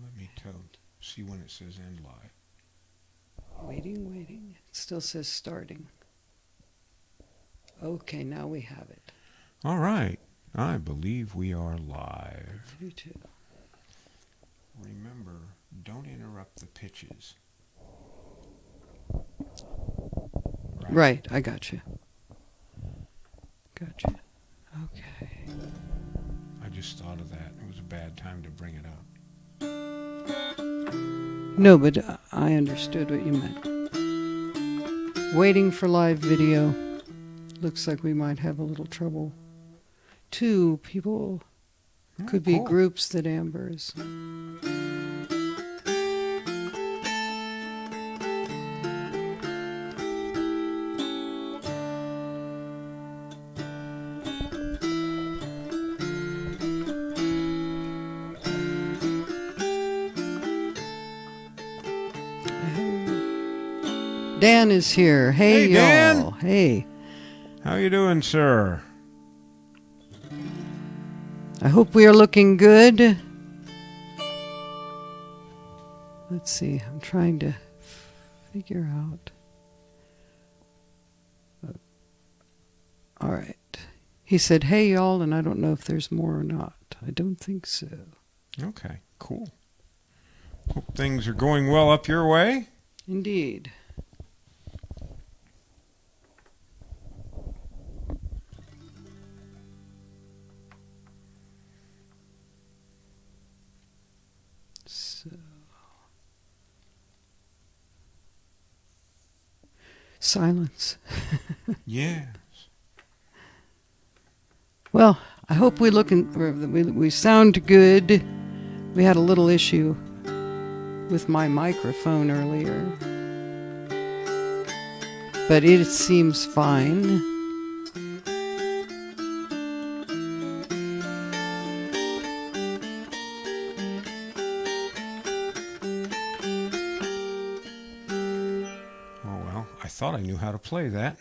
Let me see when it says end live. Waiting. It still says starting. Okay, now we have it. All right. I believe we are live. I do too. Remember, don't interrupt the pitches. Right, I got you. Okay. I just thought of that. It was a bad time to bring it up. No, but I understood what you meant. Waiting for live video. Looks like we might have a little trouble. 2 people. Could be cool. groups that Amber's. Dan is here. Hey, y'all. Dan. Hey. How you doing, sir? I hope we are looking good. Let's see. I'm trying to figure out. All right. He said, hey, y'all, and I don't know if there's more or not. I don't think so. Okay, cool. Hope things are going well up your way. Indeed. Silence. Yes. Well, I hope we sound good. We had a little issue with my microphone earlier, but it seems fine. I thought I knew how to play that.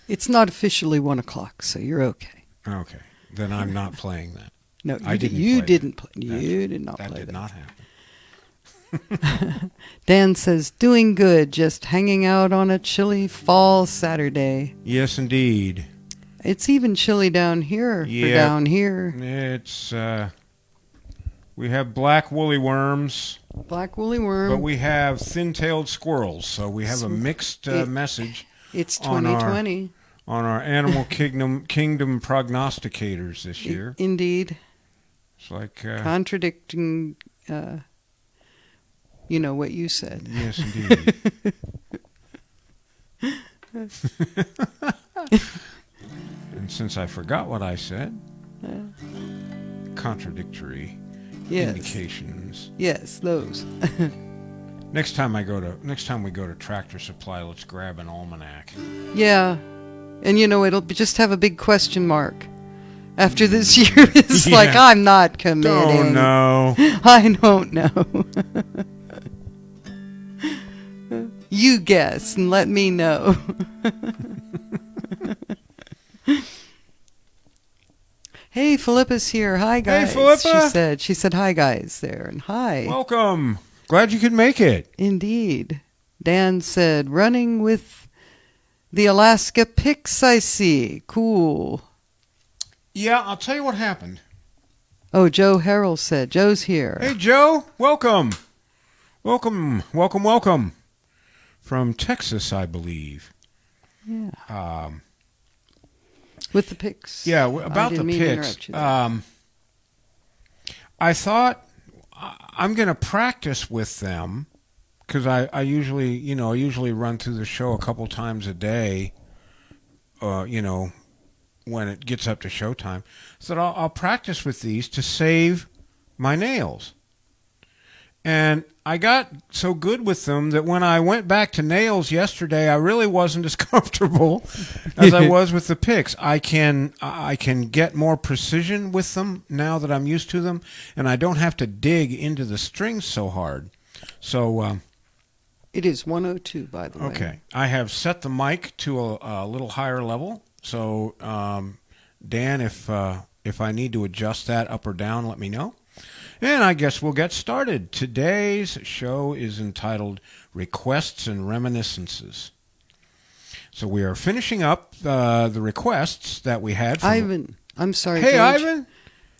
It's not officially 1 o'clock, so you're okay. Okay, then I'm not playing that. No, You did not play that. That did not happen. Dan says, doing good, just hanging out on a chilly fall Saturday. Yes, indeed. It's even chilly down here. For down here. It's, we have black woolly worms. Black woolly worm. But we have thin-tailed squirrels, so we have a mixed message. It's 2020. On our animal kingdom prognosticators this year. Indeed. It's like... contradicting, what you said. Yes, indeed. And since I forgot what I said, contradictory indications. Yes, those. Next time we go to Tractor Supply, let's grab an almanac. Yeah. And it'll just have a big question mark. After this year, it's like, I'm not committing. Don't know. I don't know. You guess and let me know. Hey, Philippa's here. Hi, guys. Hey, Philippa. She said hi, guys, there. And hi. Welcome. Glad you could make it. Indeed. Dan said, running with the Alaska pics I see. Cool. Yeah, I'll tell you what happened. Oh, Joe Harrell said, Joe's here. Hey, Joe. Welcome. Welcome. From Texas, I believe. Yeah. With the pics. Yeah, about the pics. I thought I'm going to practice with them because I usually run through the show a couple times a day, when it gets up to showtime. So I'll practice with these to save my nails. And I got so good with them that when I went back to nails yesterday, I really wasn't as comfortable as I was with the picks. I can get more precision with them now that I'm used to them, and I don't have to dig into the strings so hard. So it is 102, by the way. Okay. I have set the mic to a little higher level. So Dan, if I need to adjust that up or down, let me know. And I guess we'll get started. Today's show is entitled Requests and Reminiscences. So we are finishing up the requests that we had from... Ivan, I'm sorry. Hey, Gage. Ivan.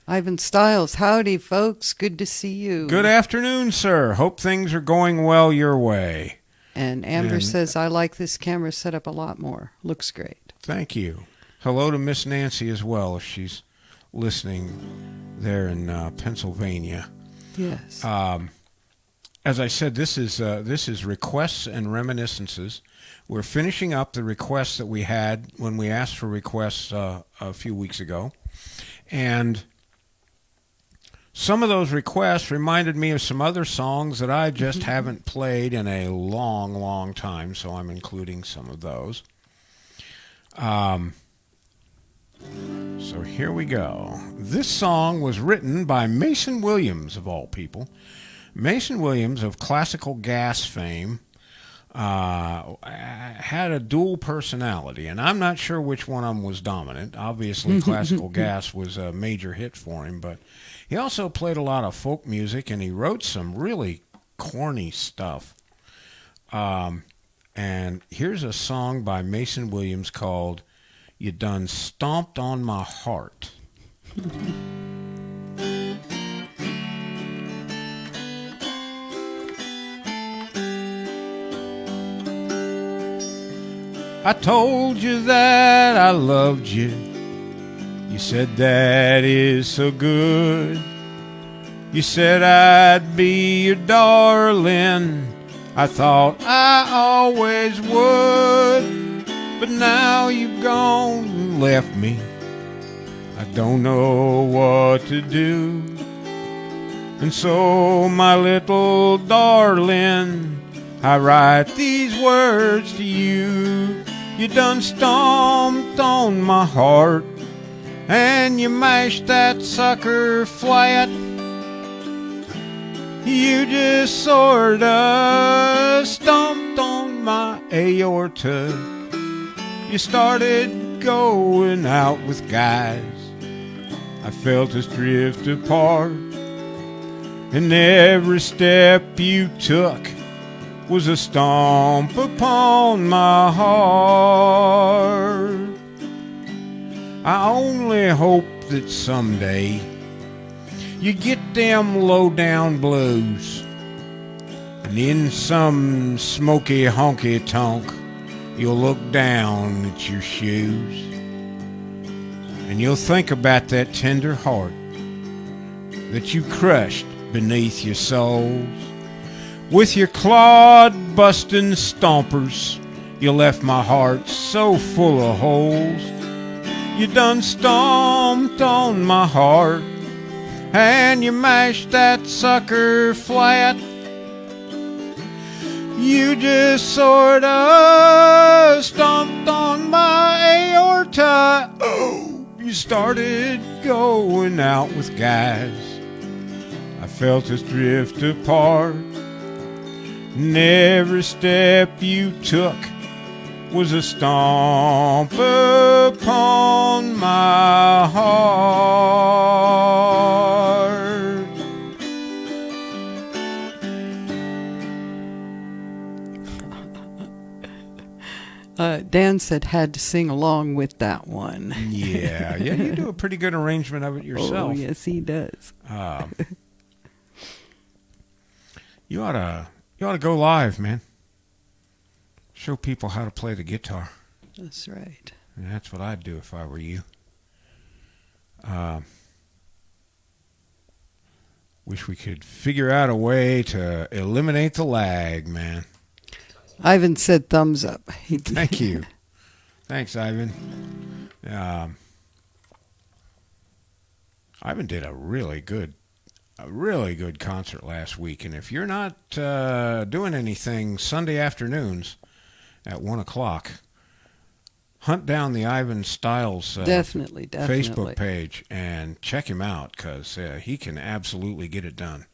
Ivan Stiles. Howdy, folks. Good to see you. Good afternoon, sir. Hope things are going well your way. And Amber says, I like this camera setup a lot more. Looks great. Thank you. Hello to Miss Nancy as well, if she's listening there in Pennsylvania. Yes. As I said, this is Requests and Reminiscences. We're finishing up the requests that we had when we asked for requests a few weeks ago. And some of those requests reminded me of some other songs that I just haven't played in a long, long time, so I'm including some of those. So here we go. This song was written by Mason Williams, of all people. Mason Williams, of classical gas fame, had a dual personality, and I'm not sure which one of them was dominant. Obviously, classical gas was a major hit for him, but he also played a lot of folk music, and he wrote some really corny stuff. And here's a song by Mason Williams called You Done Stomped on My Heart. I told you that I loved you. You said that is so good. You said I'd be your darling. I thought I always would. But now you've gone and left me. I don't know what to do. And so, my little darling, I write these words to you. You done stomped on my heart, and you mashed that sucker flat. You just sorta stomped on my aorta. You started going out with guys. I felt us drift apart, and every step you took was a stomp upon my heart. I only hope that someday you get them low-down blues, and in some smoky honky-tonk you'll look down at your shoes, and you'll think about that tender heart that you crushed beneath your soles. With your clod-busting stompers, you left my heart so full of holes. You done stomped on my heart, and you mashed that sucker flat. You just sorta stomped on my aorta. Oh, you started going out with guys. I felt us drift apart. And every step you took was a stomp upon my heart. Dan said had to sing along with that one. Yeah, you do a pretty good arrangement of it yourself. Oh, yes, he does. You ought to go live, man. Show people how to play the guitar. That's right. And that's what I'd do if I were you. Wish we could figure out a way to eliminate the lag, man. Ivan said thumbs up. Thank you. Thanks, Ivan. Ivan did a really good concert last week. And if you're not doing anything Sunday afternoons at 1 o'clock, hunt down the Ivan Stiles definitely Facebook page and check him out, because he can absolutely get it done.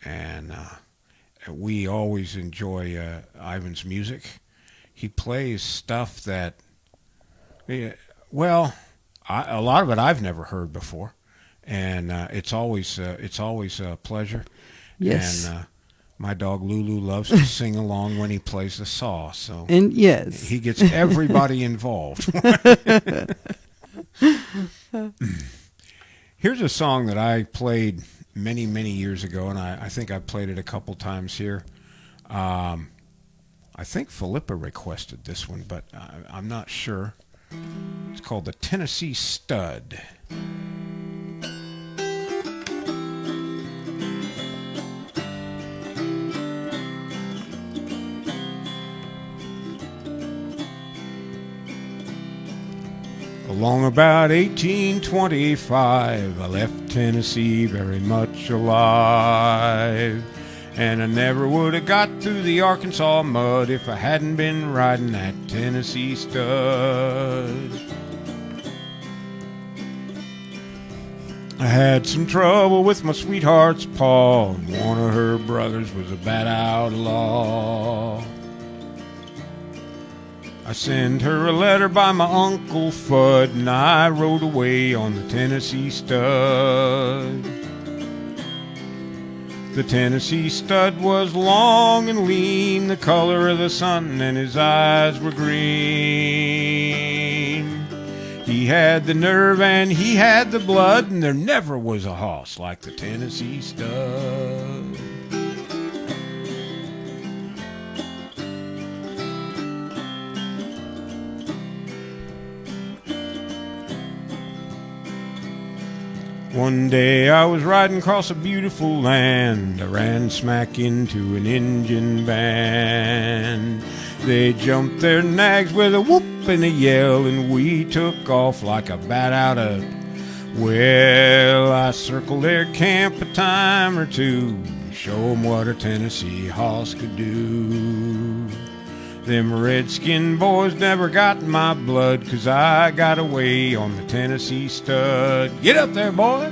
And we always enjoy Ivan's music. He plays stuff that, a lot of it I've never heard before. and it's always a pleasure. Yes. And my dog Lulu loves to sing along when he plays the saw, so And yes. he gets everybody involved. Here's a song that I played many, many years ago, and I think I played it a couple times here. I think Philippa requested this one, but I'm not sure. It's called the Tennessee Stud. Along about 1825, I left Tennessee very much alive. And I never would have got through the Arkansas mud if I hadn't been riding that Tennessee Stud. I had some trouble with my sweetheart's paw, and one of her brothers was a bad outlaw. I sent her a letter by my Uncle Fudd, and I rode away on the Tennessee Stud. The Tennessee Stud was long and lean, the color of the sun, and his eyes were green. He had the nerve and he had the blood, and there never was a hoss like the Tennessee Stud. One day I was riding across a beautiful land. I ran smack into an Injun band. They jumped their nags with a whoop and a yell, and we took off like a bat out of... Well, I circled their camp a time or two, show 'em what a Tennessee hoss could do. Them redskin boys never got in my blood, 'cause I got away on the Tennessee Stud. Get up there, boy!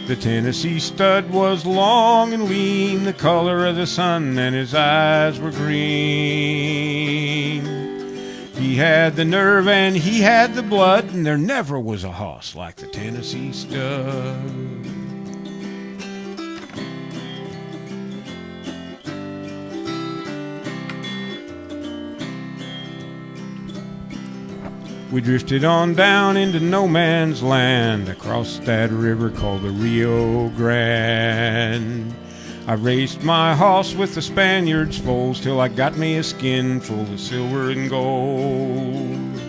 The Tennessee Stud was long and lean, the color of the sun, and his eyes were green. He had the nerve and he had the blood, and there never was a hoss like the Tennessee Stud. We drifted on down into no man's land, across that river called the Rio Grande. I raced my hoss with the Spaniards' foals till I got me a skin full of silver and gold.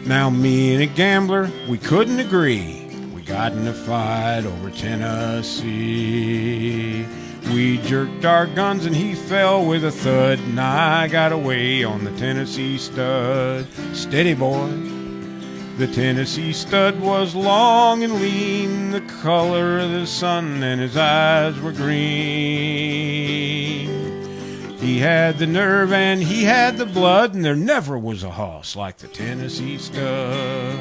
Now me and a gambler, we couldn't agree. We got in a fight over Tennessee. We jerked our guns and he fell with a thud, and I got away on the Tennessee Stud. Steady, boy. The Tennessee Stud was long and lean, the color of the sun, and his eyes were green. He had the nerve and he had the blood, and there never was a hoss like the Tennessee Stud.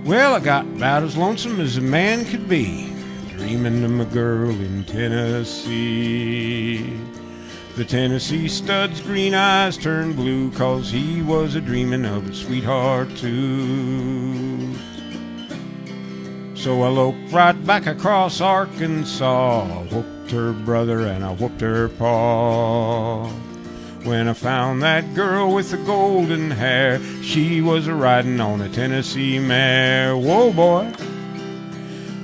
Well, I got about as lonesome as a man could be, dreaming of my girl in Tennessee. The Tennessee Stud's green eyes turned blue, 'cause he was a-dreaming of his sweetheart too. So I loped right back across Arkansas, I whooped her brother and I whooped her paw. When I found that girl with the golden hair, she was a-riding on a Tennessee mare. Whoa, boy!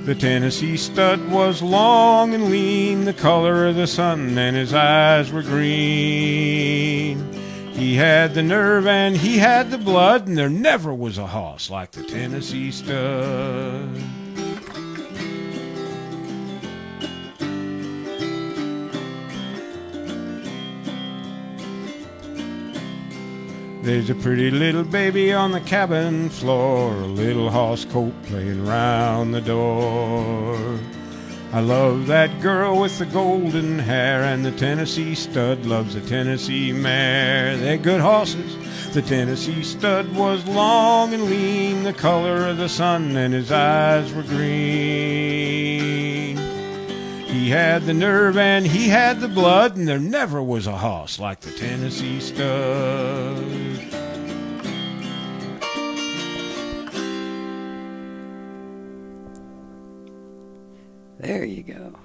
The Tennessee Stud was long and lean, the color of the sun, and his eyes were green. He had the nerve and he had the blood, and there never was a hoss like the Tennessee Stud. There's a pretty little baby on the cabin floor, a little hoss coat playing round the door. I love that girl with the golden hair, and the Tennessee Stud loves the Tennessee mare. They're good hosses. The Tennessee Stud was long and lean, the color of the sun, and his eyes were green. had the nerve and he had the blood, and there never was a hoss like the Tennessee Stud. There you go.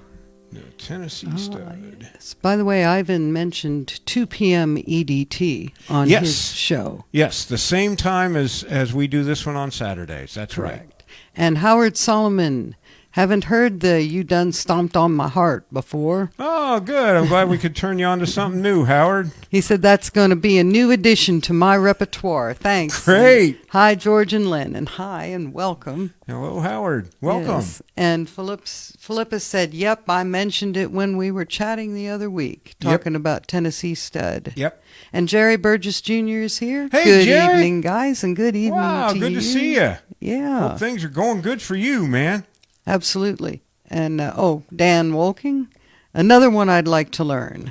The Tennessee Stud. Yes. By the way, Ivan mentioned 2 p.m. EDT on Yes. his show. Yes, the same time as we do this one on Saturdays. That's right. Correct. And Howard Solomon, haven't heard the "You Done Stomped on My Heart" before. Oh, good. I'm glad we could turn you on to something new, Howard. He said that's going to be a new addition to my repertoire. Thanks. Great. And hi, George and Lynn, and hi and welcome. Hello, Howard. Welcome. Yes. And Philippa said, "Yep, I mentioned it when we were chatting the other week, talking about Tennessee Stud." Yep. And Jerry Burgess Jr. is here. Hey, good Jerry. evening, guys, and good evening Wow, to good you. to see you. Yeah, Hope things are going good for you, man. absolutely. And Dan Wolking, another one I'd like to learn.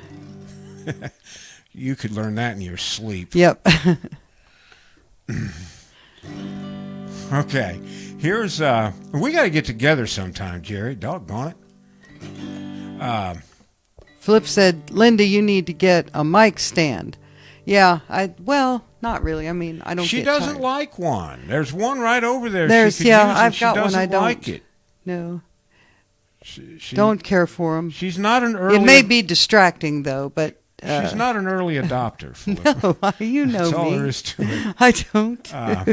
You could learn that in your sleep. Yep. Okay. Here's we got to get together sometime, Jerry. Doggone it. Flip said, "Linda, you need to get a mic stand." Yeah, not really. I mean, I don't. She get doesn't tired. like one. There's one right over there. There's she could use, and I've she got one. doesn't I don't like it. No, She, don't care for them. She's not an early. It may be distracting though, but She's not an early adopter. Philip. no, you know That's all me. there is to it. I don't. Uh,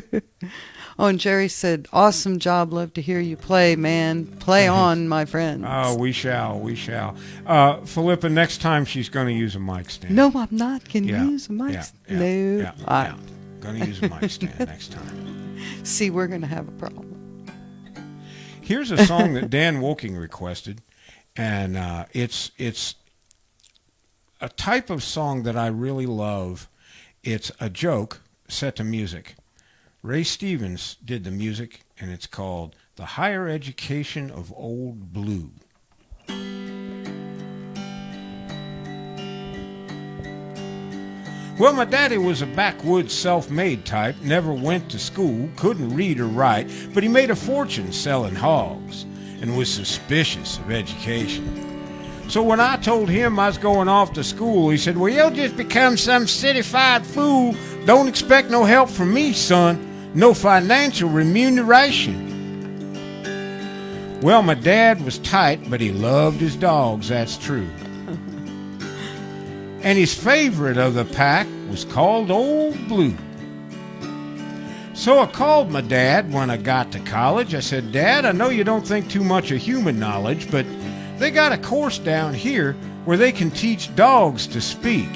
Oh, and Jerry said, "Awesome job. Love to hear you play, man. Play on, my friend." Oh, we shall. Philippa, next time she's going to use a mic stand. No, I'm not. Can you Yeah, use a mic? yeah, No. yeah. Going to use a mic stand next time. See, we're going to have a problem. Here's a song that Dan Wolking requested, and it's a type of song that I really love. It's a joke set to music. Ray Stevens did the music, and it's called The Higher Education of Old Blue. Well, my daddy was a backwoods self-made type, never went to school, couldn't read or write, but he made a fortune selling hogs and was suspicious of education. So when I told him I was going off to school, he said, "Well, you'll just become some city-fied fool. Don't expect no help from me, son. No financial remuneration." Well, my dad was tight, but he loved his dogs, that's true. And his favorite of the pack was called Old Blue. So I called my dad when I got to college. I said, "Dad, I know you don't think too much of human knowledge, but they got a course down here where they can teach dogs to speak.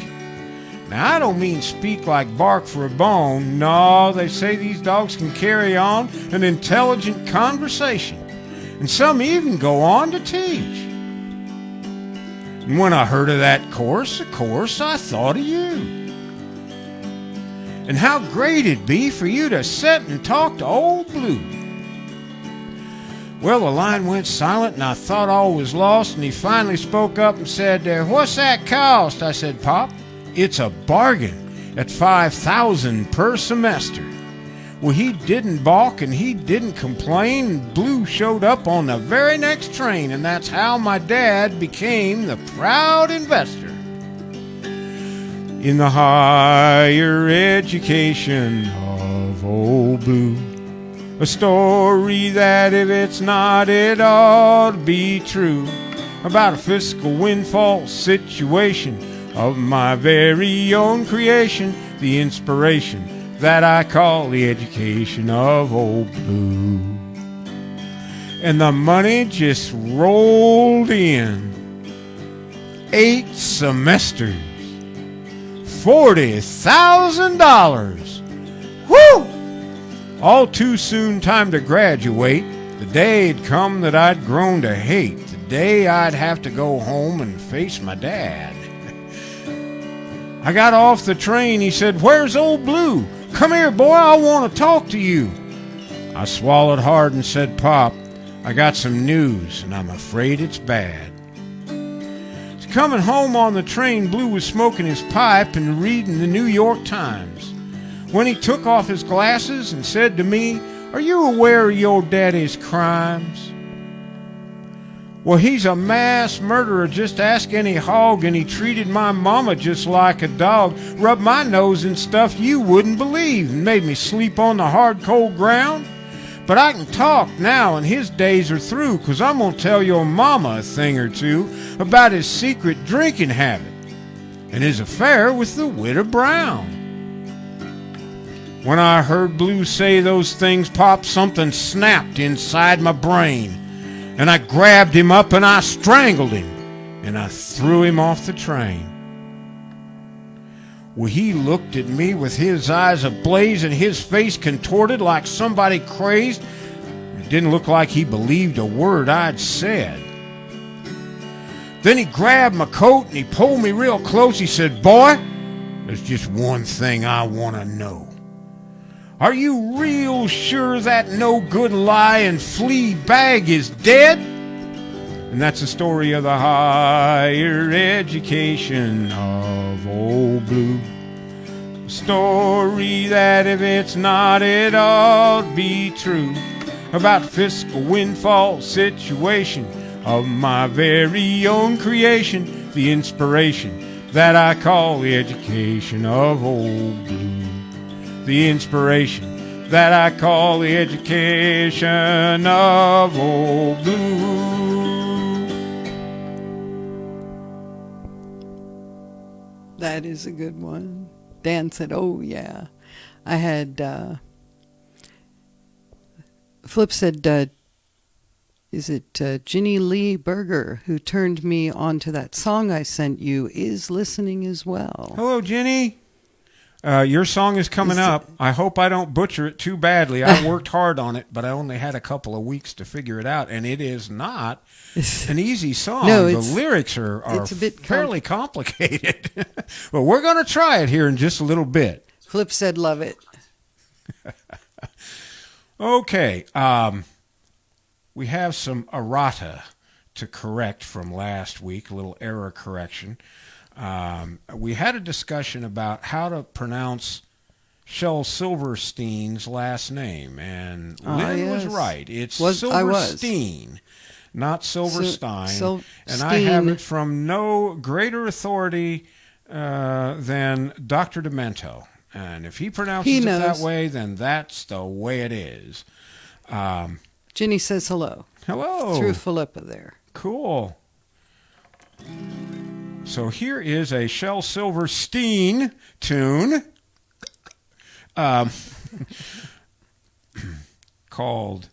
Now, I don't mean speak like bark for a bone. No, they say these dogs can carry on an intelligent conversation, and some even go on to teach." And when I heard of that course, of course, I thought of you. And how great it'd be for you to sit and talk to Old Blue. Well, the line went silent, and I thought all was lost, and he finally spoke up and said, "What's that cost?" I said, "Pop, it's a bargain at $5,000 per semester." Well, he didn't balk and he didn't complain, and Blue showed up on the very next train, and that's how my dad became the proud investor in the higher education of Old Blue. A story that if it's not, it ought to be true, about a fiscal windfall situation of my very own creation, the inspiration that I call the education of Old Blue. And the money just rolled in. 8 semesters, $40,000. Woo! All too soon time to graduate. The day had come that I'd grown to hate. The day I'd have to go home and face my dad. I got off the train. He said, "Where's Old Blue? Come here, boy, I want to talk to you." I swallowed hard and said, "Pop, I got some news, and I'm afraid it's bad." Coming home on the train, Blue was smoking his pipe and reading the New York Times, when he took off his glasses and said to me, "Are you aware of your daddy's crimes?" Well, he's a mass murderer, just ask any hog, and he treated my mama just like a dog, rubbed my nose in stuff you wouldn't believe, and made me sleep on the hard, cold ground. But I can talk now, and his days are through, 'cause I'm gonna tell your mama a thing or two about his secret drinking habit and his affair with the widow Brown. When I heard Blue say those things, Pop, something snapped inside my brain. And I grabbed him up and I strangled him, and I threw him off the train. Well, he looked at me with his eyes ablaze and his face contorted like somebody crazed. It didn't look like he believed a word I'd said. Then he grabbed my coat and he pulled me real close. He said, "Boy, there's just one thing I want to know. Are you real sure that no-good lying flea bag is dead?" And that's the story of the higher education of Old Blue. A story that if it's not, it ought to be true. About fiscal windfall situation of my very own creation. The inspiration that I call the education of Old Blue. The inspiration that I call the education of Old Blue. That is a good one. Dan said, "Oh, yeah." I had, Flip said, is it Ginny Lee Berger who turned me on to that song I sent you, is listening as well. Hello, Ginny. Your song is coming up. I hope I don't butcher it too badly. I worked hard on it, but I only had a couple of weeks to figure it out, and it is not an easy song. No, the lyrics are it's a bit fairly complicated. But we're going to try it here in just a little bit. Flip said, "Love it." Okay. We have some errata to correct from last week, a little error correction. We had a discussion about how to pronounce Shel Silverstein's last name, and Lynn was right. It's Silverstein, not Silverstein. And I have it from no greater authority than Dr. Demento. And if he pronounces it that way, then that's the way it is. Ginny says hello. Hello. Through Philippa there. Cool. So here is a Shel Silverstein tune called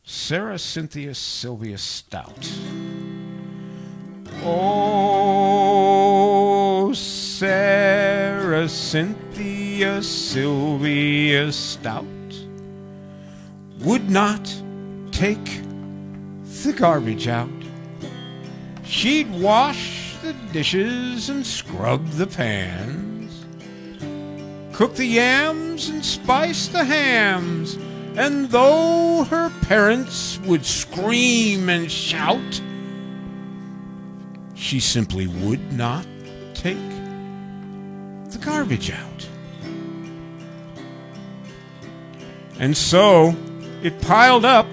Sarah Cynthia Sylvia Stout. Oh, Sarah Cynthia Sylvia Stout would not take the garbage out. She'd wash the dishes and scrub the pans, cook the yams and spice the hams, and though her parents would scream and shout, she simply would not take the garbage out. And so it piled up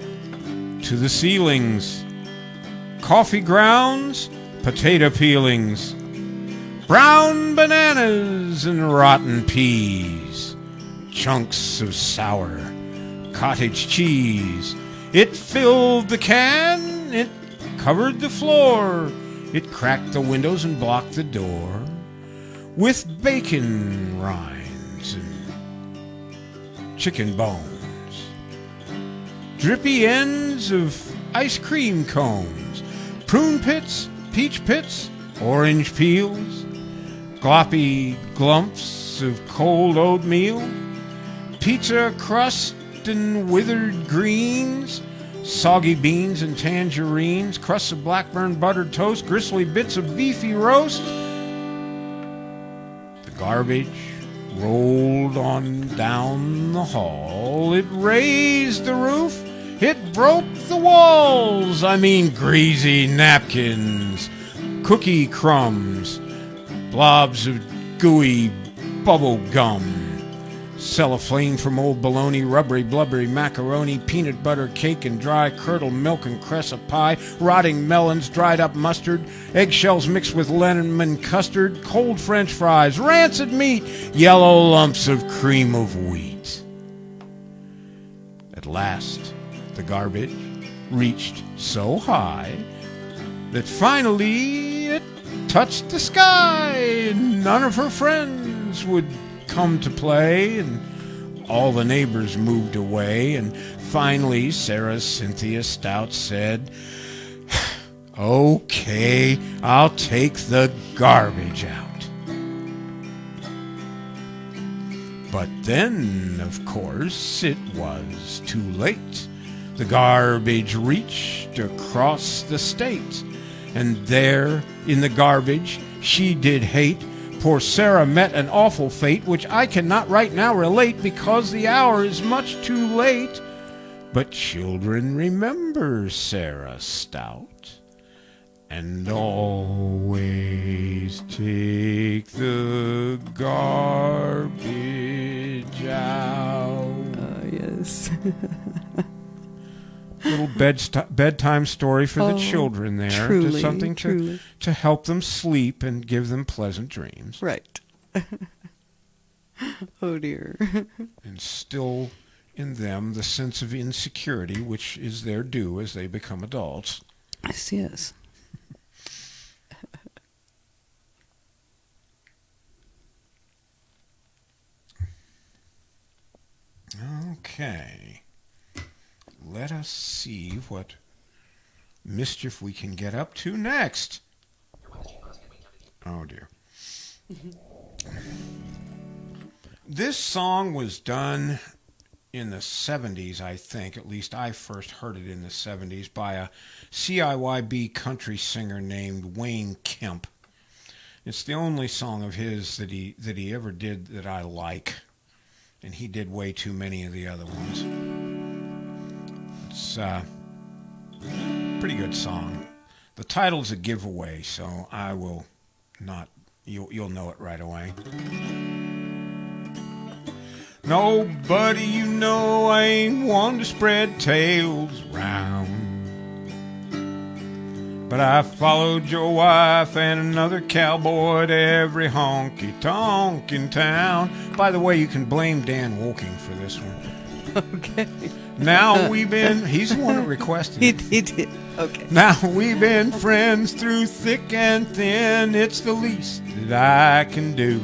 to the ceilings. Coffee grounds, potato peelings, brown bananas and rotten peas, chunks of sour cottage cheese. It filled the can, it covered the floor, it cracked the windows and blocked the door with bacon rinds and chicken bones, drippy ends of ice cream cones, prune pits, peach pits, orange peels, gloppy glumps of cold oatmeal, pizza crust and withered greens, soggy beans and tangerines, crusts of blackburn buttered toast, gristly bits of beefy roast. The garbage rolled on down the hall. It raised the roof. It broke the walls. I mean greasy napkins, cookie crumbs, blobs of gooey bubble gum, Cellophane from old bologna, rubbery, blubbery macaroni, peanut butter cake and dry curdled milk and crescent pie, rotting melons, dried up mustard, eggshells mixed with lemon custard, cold French fries, rancid meat, yellow lumps of cream of wheat. At last, the garbage reached so high that finally it touched the sky, and none of her friends would come to play, and all the neighbors moved away, and finally Sarah Cynthia Stout said, "Okay, I'll take the garbage out." But then, of course, it was too late. The garbage reached across the state, and there in the garbage she did hate. Poor Sarah met an awful fate, which I cannot right now relate, because the hour is much too late. But children, remember Sarah Stout, and always take the garbage out. Yes. Little bedtime story for the children there. Truly, Just something truly. to help them sleep and give them pleasant dreams. Right. Oh, dear. Instill in them the sense of insecurity, which is their due as they become adults. Yes, yes. Okay. Let us see what mischief we can get up to next. Oh, dear. This song was done in the 70s, I think. At least I first heard it in the 70s by a CIYB country singer named Wayne Kemp. It's the only song of his that he ever did that I like. And he did way too many of the other ones. It's a pretty good song. The title's a giveaway, so I will not. You'll know it right away. Nobody, you know, I ain't one to spread tales round, but I followed your wife and another cowboy to every honky-tonk in town. By the way, you can blame Dan Woking for this one. Okay. Now we've been... He's the one that requested it. He did. Okay. Now we've been friends through thick and thin. It's the least that I can do.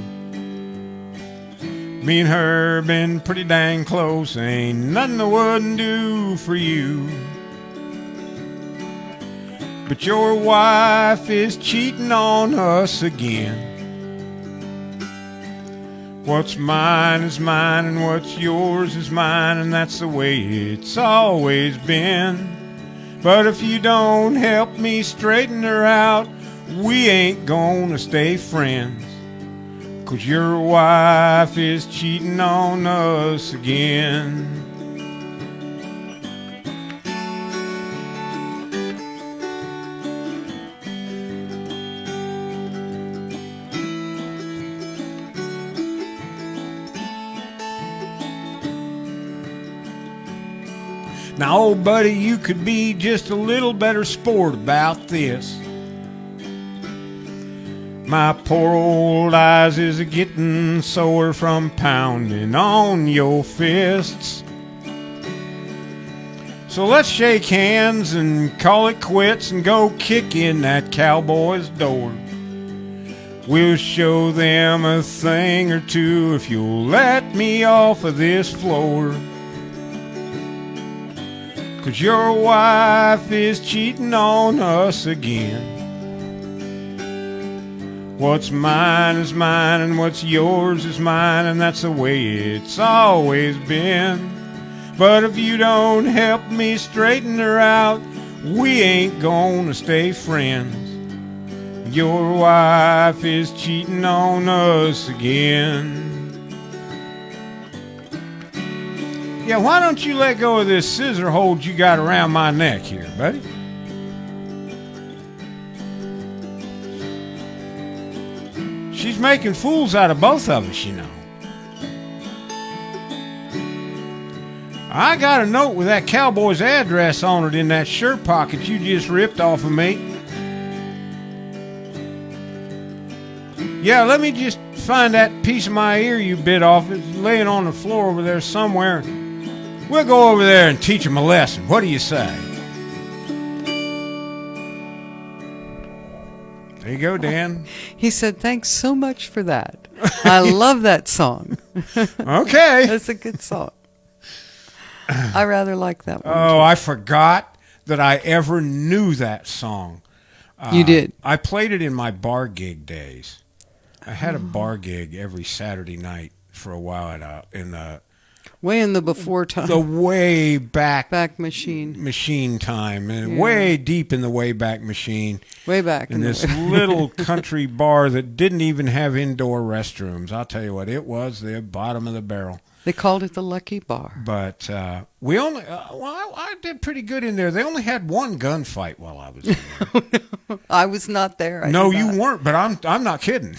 Me and her been pretty dang close. Ain't nothing I wouldn't do for you. But your wife is cheating on us again. What's mine is mine, and what's yours is mine, and that's the way it's always been. But if you don't help me straighten her out, we ain't gonna stay friends. 'Cause your wife is cheating on us again. Now, old buddy, you could be just a little better sport about this. My poor old eyes is a-getting sore from pounding on your fists. So let's shake hands and call it quits and go kick in that cowboy's door. We'll show them a thing or two if you'll let me off of this floor. 'Cause your wife is cheating on us again. What's mine is mine, and what's yours is mine, and that's the way it's always been. But if you don't help me straighten her out, we ain't gonna stay friends. Your wife is cheating on us again. Yeah, why don't you let go of this scissor hold you got around my neck here, buddy? She's making fools out of both of us, you know. I got a note with that cowboy's address on it in that shirt pocket you just ripped off of me. Yeah, let me just find that piece of my ear you bit off. It's laying on the floor over there somewhere. We'll go over there and teach him a lesson. What do you say? There you go, Dan. He said, thanks so much for that. I love that song. Okay. That's a good song. I rather like that one. Oh, I forgot that I ever knew that song. You did? I played it in my bar gig days. I had a bar gig every Saturday night for a while Way in the before time. the way back machine time, and way deep in the way back machine. Way back in this little country bar that didn't even have indoor restrooms. I'll tell you what, it was the bottom of the barrel. They called it the Lucky Bar. But we only, I did pretty good in there. They only had one gunfight while I was in there. I was not there. No, you weren't, but I'm not kidding.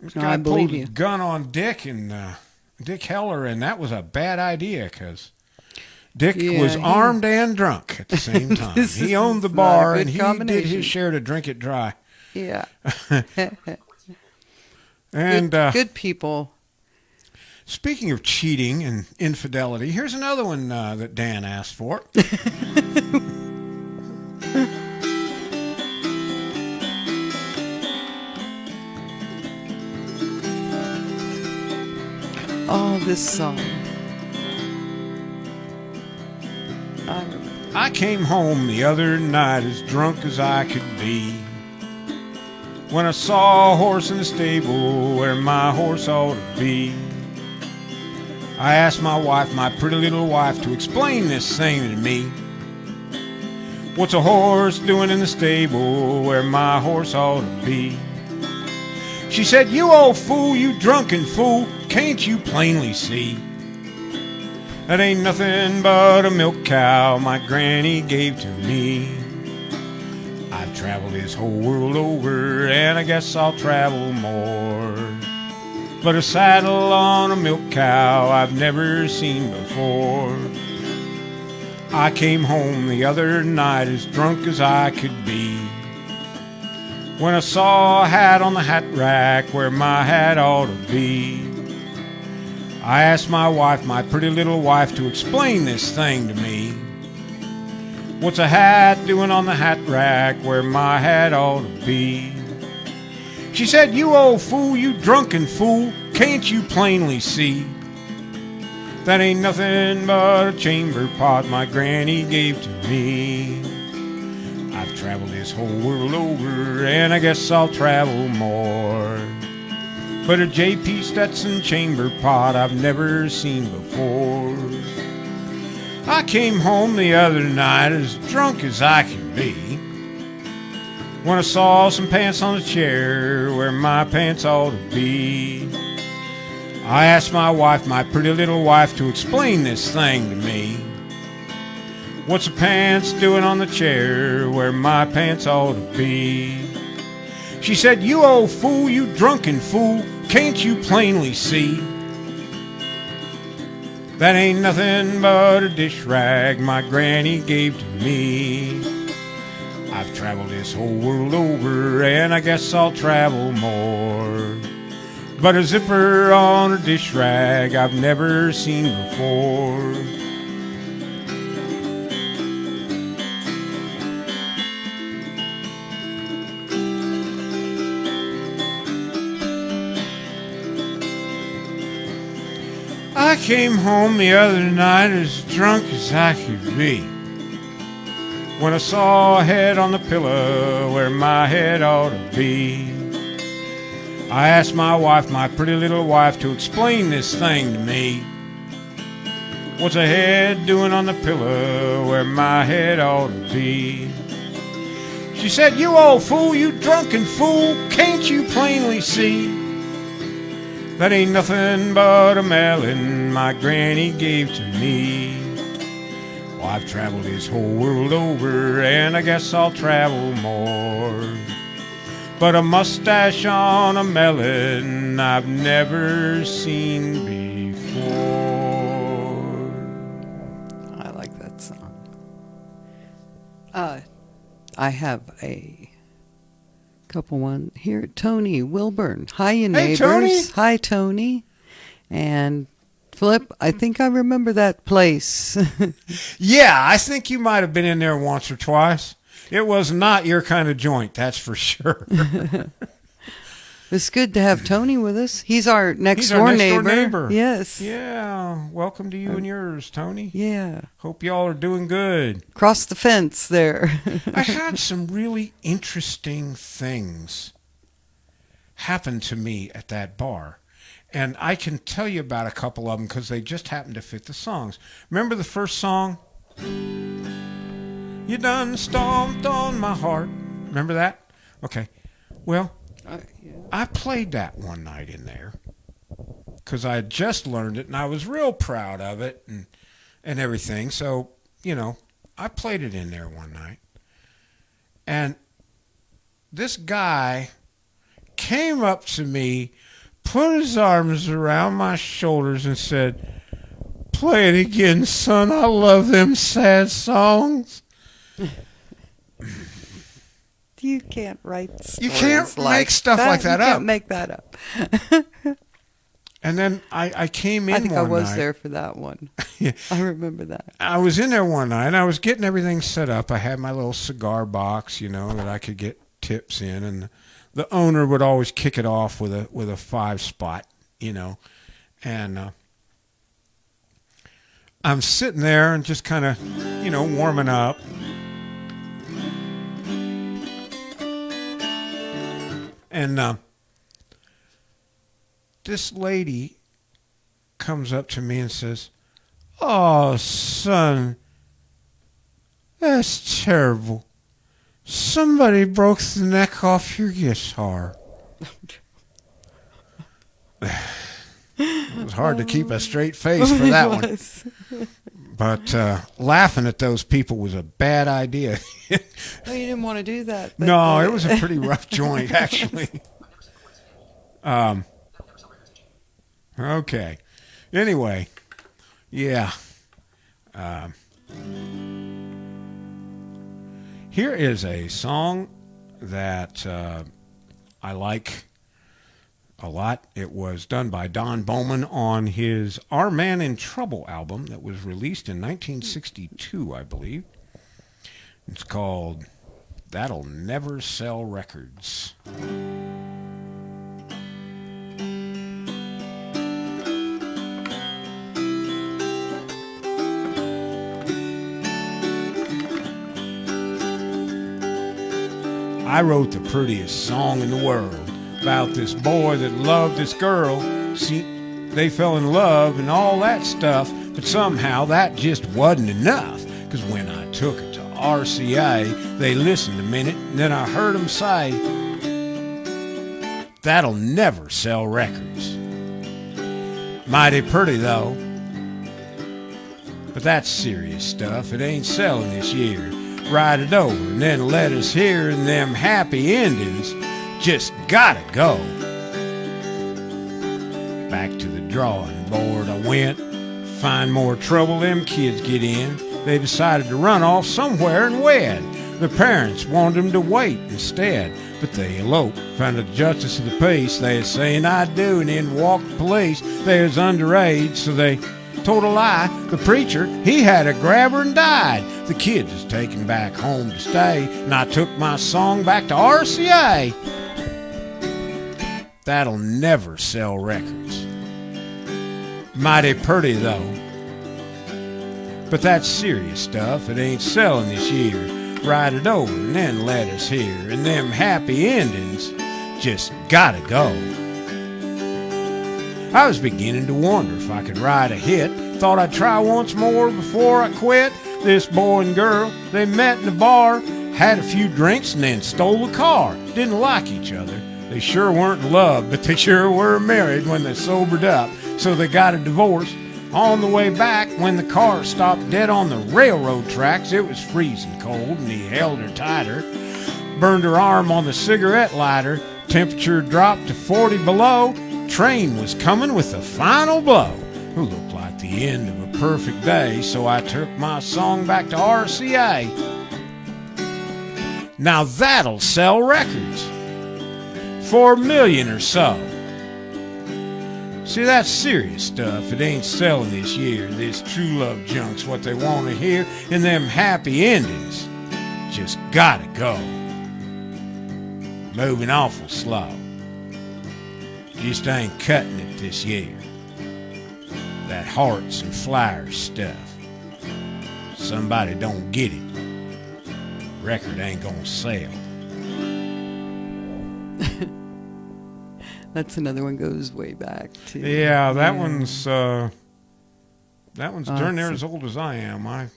This guy I believe pulled you. a gun on Dick and Dick Heller, and that was a bad idea because Dick was armed and drunk at the same time. He owned the bar, and he did his share to drink it dry. Yeah. And good people. Speaking of cheating and infidelity, here's another one that Dan asked for. Oh, this song. I came home the other night as drunk as I could be, when I saw a horse in the stable where my horse ought to be. I asked my wife, my pretty little wife, to explain this thing to me. What's a horse doing in the stable where my horse ought to be? She said, you old fool, you drunken fool, can't you plainly see? That ain't nothing but a milk cow my granny gave to me. I've traveled this whole world over, and I guess I'll travel more. But a saddle on a milk cow I've never seen before. I came home the other night as drunk as I could be, when I saw a hat on the hat rack where my hat ought to be. I asked my wife, my pretty little wife, to explain this thing to me. What's a hat doing on the hat rack where my hat ought to be? She said, you old fool, you drunken fool, can't you plainly see? That ain't nothing but a chamber pot my granny gave to me. I've traveled this whole world over, and I guess I'll travel more. But a J.P. Stetson chamber pot I've never seen before. I came home the other night as drunk as I could be, when I saw some pants on a chair where my pants ought to be. I asked my wife, my pretty little wife, to explain this thing to me. What's the pants doing on the chair where my pants ought to be? She said, you old fool, you drunken fool, can't you plainly see? That ain't nothing but a dish rag my granny gave to me. I've traveled this whole world over, and I guess I'll travel more. But a zipper on a dish rag I've never seen before. I came home the other night as drunk as I could be, when I saw a head on the pillow where my head ought to be. I asked my wife, my pretty little wife, to explain this thing to me. What's a head doing on the pillow where my head ought to be? She said, you old fool, you drunken fool, can't you plainly see? That ain't nothing but a melon my granny gave to me. Well, I've traveled this whole world over, and I guess I'll travel more. But a mustache on a melon I've never seen before. I have a couple one here. Tony Wilburn. Hiya, Hey, neighbors. Tony. Hi, Tony. And Flip, I think I remember that place. Yeah, I think you might have been in there once or twice. It was not your kind of joint, that's for sure. It's good to have Tony with us. He's our next door neighbor. Yes. Yeah. Welcome to you and yours, Tony. Yeah. Hope y'all are doing good. Cross the fence there. I had some really interesting things happen to me at that bar. And I can tell you about a couple of them because they just happened to fit the songs. Remember the first song? You done stomped on my heart. Remember that? Okay. Well, Yeah. I played that one night in there because I had just learned it and I was real proud of it and everything. So, I played it in there one night. And this guy came up to me, put his arms around my shoulders and said, "Play it again, son. I love them sad songs." You can't write stories You can't make stuff like that You up. can't make that up. And then I came in I think I one was night. there for that one. I remember that. I was in there one night, and I was getting everything set up. I had my little cigar box, that I could get tips in, and the owner would always kick it off with a 5 spot, and I'm sitting there and just kind of, warming up. And this lady comes up to me and says, "Oh, son, that's terrible. Somebody broke the neck off your guitar." It was hard to keep a straight face for that one. But laughing at those people was a bad idea. No, you didn't want to do that. But No, it was a pretty rough joint, actually. Okay. Anyway, yeah. Here is a song that I like a lot. It was done by Don Bowman on his Our Man in Trouble album that was released in 1962, I believe. It's called That'll Never Sell Records. I wrote the prettiest song in the world about this boy that loved this girl. See, they fell in love and all that stuff, but somehow that just wasn't enough. Because when I took it to RCA, they listened a minute, and then I heard them say, "That'll never sell records." Mighty pretty, though. But that's serious stuff. It ain't selling this year. Write it over and then let us hear, and them happy endings just gotta go. Back to the drawing board I went. Find more trouble them kids get in. They decided to run off somewhere and wed. The parents wanted them to wait instead, but they eloped. Found the justice of the peace. They was saying "I do," and then walked the police. They was underage, so they told a lie. The preacher, he had a grabber and died. The kids was taken back home to stay, and I took my song back to RCA. That'll never sell records. Mighty pretty, though. But that's serious stuff. It ain't selling this year. Write it over and then let us hear, and them happy endings just gotta go. I was beginning to wonder if I could write a hit. Thought I'd try once more before I quit. This boy and girl, they met in the bar, had a few drinks and then stole a car. Didn't like each other. They sure weren't in love, but they sure were married when they sobered up. So they got a divorce. On the way back, when the car stopped dead on the railroad tracks, it was freezing cold and he held her tighter. Burned her arm on the cigarette lighter. Temperature dropped to 40 below. Train was coming with the final blow. It looked like the end of a perfect day, so I took my song back to RCA. Now that'll sell records. 4 million or so. See, that's serious stuff. It ain't selling this year. This true love junk's what they want to hear, and them happy endings just gotta go. Moving awful slow. Just ain't cutting it this year. That hearts and flyers stuff. Somebody don't get it. Record ain't gonna sell. That's another one goes way back to. Yeah, that one's darn near as old as I am. My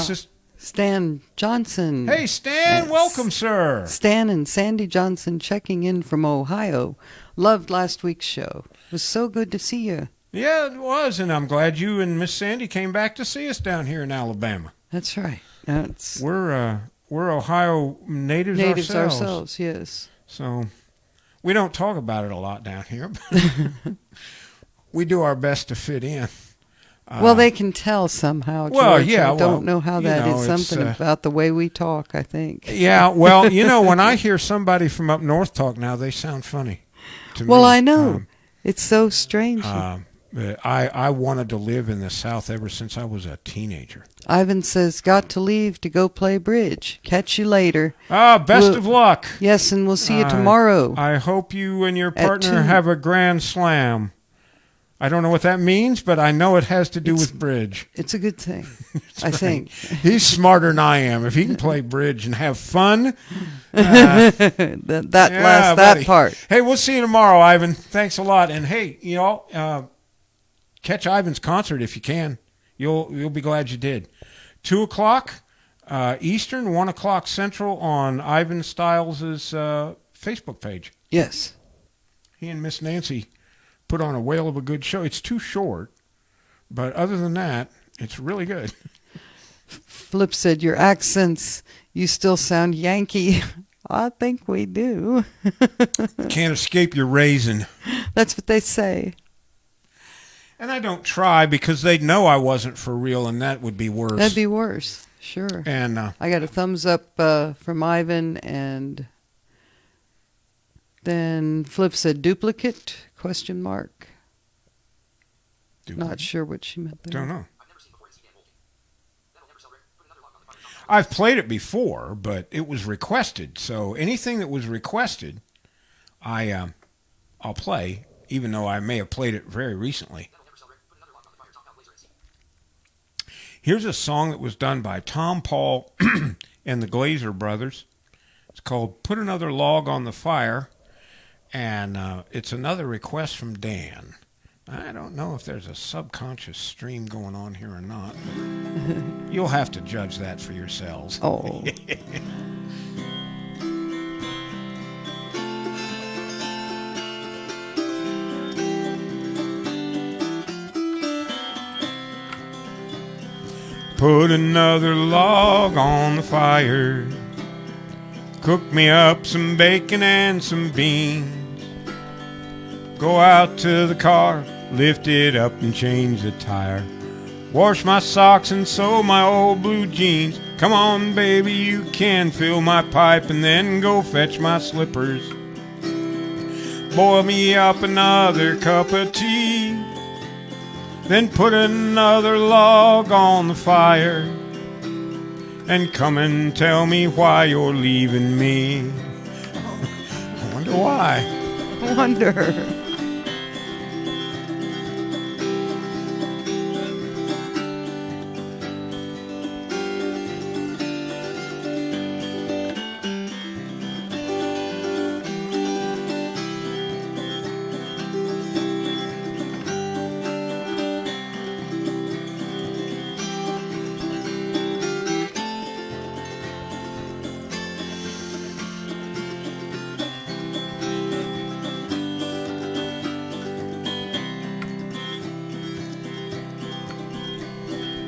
sister. Stan Johnson. Hey, Stan, welcome, sir. Stan and Sandy Johnson checking in from Ohio. Loved last week's show. It was so good to see you. Yeah, it was, and I'm glad you and Miss Sandy came back to see us down here in Alabama. That's right. We're Ohio natives ourselves, yes. So we don't talk about it a lot down here, but we do our best to fit in. Well, they can tell somehow, George. Well, yeah. I don't know how that is. Something about the way we talk, I think. Yeah, well, when I hear somebody from up north talk now, they sound funny to me. Well, I know. It's so strange. I wanted to live in the South ever since I was a teenager. Ivan says, got to leave to go play bridge. Catch you later. Best of luck. Yes, and we'll see you tomorrow. I hope you and your partner have a grand slam. I don't know what that means, but I know it has to do with bridge. It's a good thing, I think. He's smarter than I am. If he can play bridge and have fun. that part. Hey, we'll see you tomorrow, Ivan. Thanks a lot. And hey, catch Ivan's concert if you can. You'll be glad you did. 2:00 Eastern, 1:00 Central on Ivan Stiles' Facebook page. Yes. He and Miss Nancy put on a whale of a good show. It's too short, but other than that, it's really good. Flip said, your accents, you still sound Yankee. I think we do. Can't escape your raisin. That's what they say. And I don't try because they'd know I wasn't for real, and that would be worse. That'd be worse, sure. And I got a thumbs up from Ivan, and then Flip said duplicate, ? Duplicate? Not sure what she meant there. Don't know. I've played it before, but it was requested. So anything that was requested, I'll play, even though I may have played it very recently. Here's a song that was done by Tom Paul and the Glazer Brothers. It's called Put Another Log on the Fire, and it's another request from Dan. I don't know if there's a subconscious stream going on here or not, but you'll have to judge that for yourselves. Oh. Put another log on the fire. Cook me up some bacon and some beans. Go out to the car, lift it up and change the tire. Wash my socks and sew my old blue jeans. Come on, baby, you can fill my pipe and then go fetch my slippers. Boil me up another cup of tea. Then put another log on the fire. And come and tell me why you're leaving me. I wonder why. I wonder.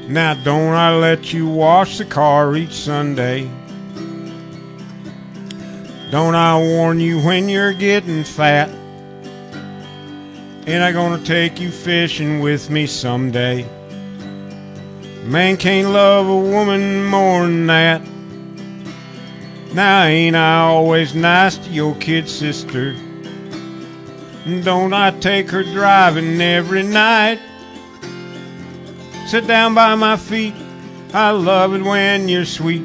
Now don't I let you wash the car each Sunday? Don't I warn you when you're getting fat? Ain't I gonna take you fishing with me someday? Man can't love a woman more than that. Now ain't I always nice to your kid sister? Don't I take her driving every night? Sit down by my feet, I love it when you're sweet.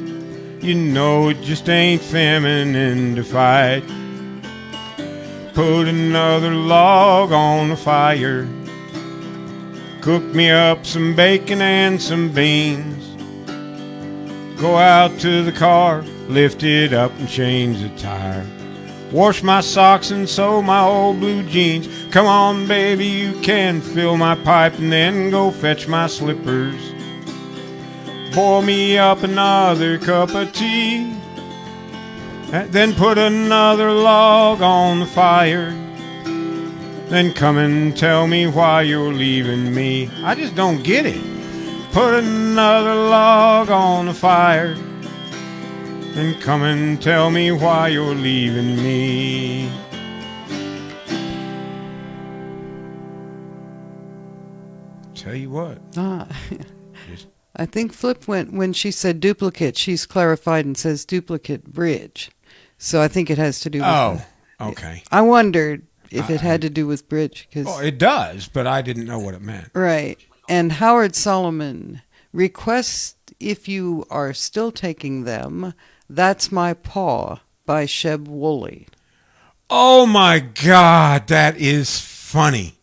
You know it just ain't feminine to fight. Put another log on the fire. Cook me up some bacon and some beans. Go out to the car, lift it up and change the tire. Wash my socks and sew my old blue jeans. Come on, baby, you can fill my pipe and then go fetch my slippers. Pour me up another cup of tea. And then put another log on the fire. Then come and tell me why you're leaving me. I just don't get it. Put another log on the fire. Then come and tell me why you're leaving me. Tell you what. I think Flip went, when she said duplicate, she's clarified and says duplicate bridge. So I think it has to do with... Oh, okay. I wondered if it had to do with bridge. Oh, it does, but I didn't know what it meant. Right. And Howard Solomon, request if you are still taking them, That's My Paw by Sheb Woolley. Oh my God, that is funny.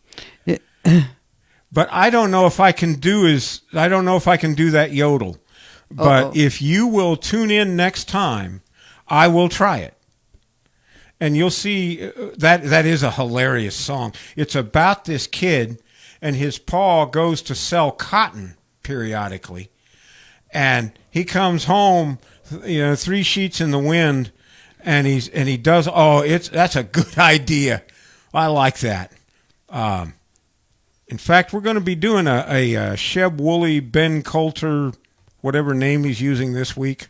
But I don't know if I can do that yodel. But if you will tune in next time, I will try it. And you'll see that is a hilarious song. It's about this kid, and his pa goes to sell cotton periodically. And he comes home, 3 sheets in the wind, and he does. That's a good idea. I like that. In fact, we're going to be doing a Sheb Woolley, Ben Coulter, whatever name he's using this week,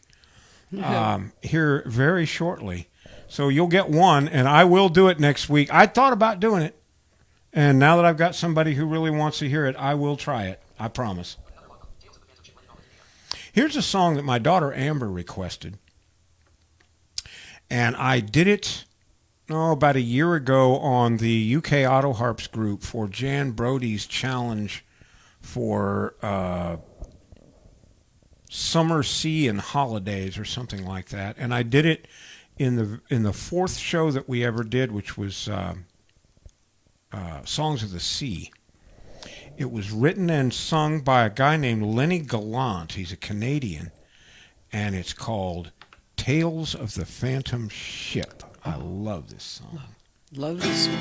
here very shortly. So you'll get one, and I will do it next week. I thought about doing it, and now that I've got somebody who really wants to hear it, I will try it. I promise. Here's a song that my daughter Amber requested, and I did it about a year ago on the UK Autoharps group for Jan Brody's challenge for Summer Sea and Holidays or something like that. And I did it in the fourth show that we ever did, which was Songs of the Sea. It was written and sung by a guy named Lenny Gallant. He's a Canadian, and it's called Tales of the Phantom Ship. I love this song. Love this one.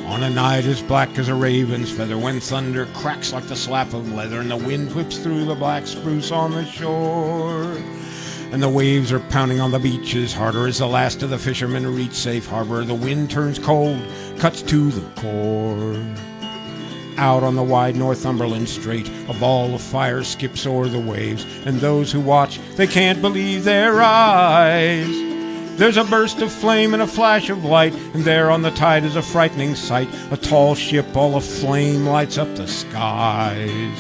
On a night as black as a raven's feather, when thunder cracks like the slap of leather, and the wind whips through the black spruce on the shore, and the waves are pounding on the beaches harder as the last of the fishermen reach safe harbor. The wind turns cold, cuts to the core. Out on the wide Northumberland Strait, a ball of fire skips o'er the waves, and those who watch, they can't believe their eyes. There's a burst of flame and a flash of light, and there on the tide is a frightening sight. A tall ship all aflame lights up the skies.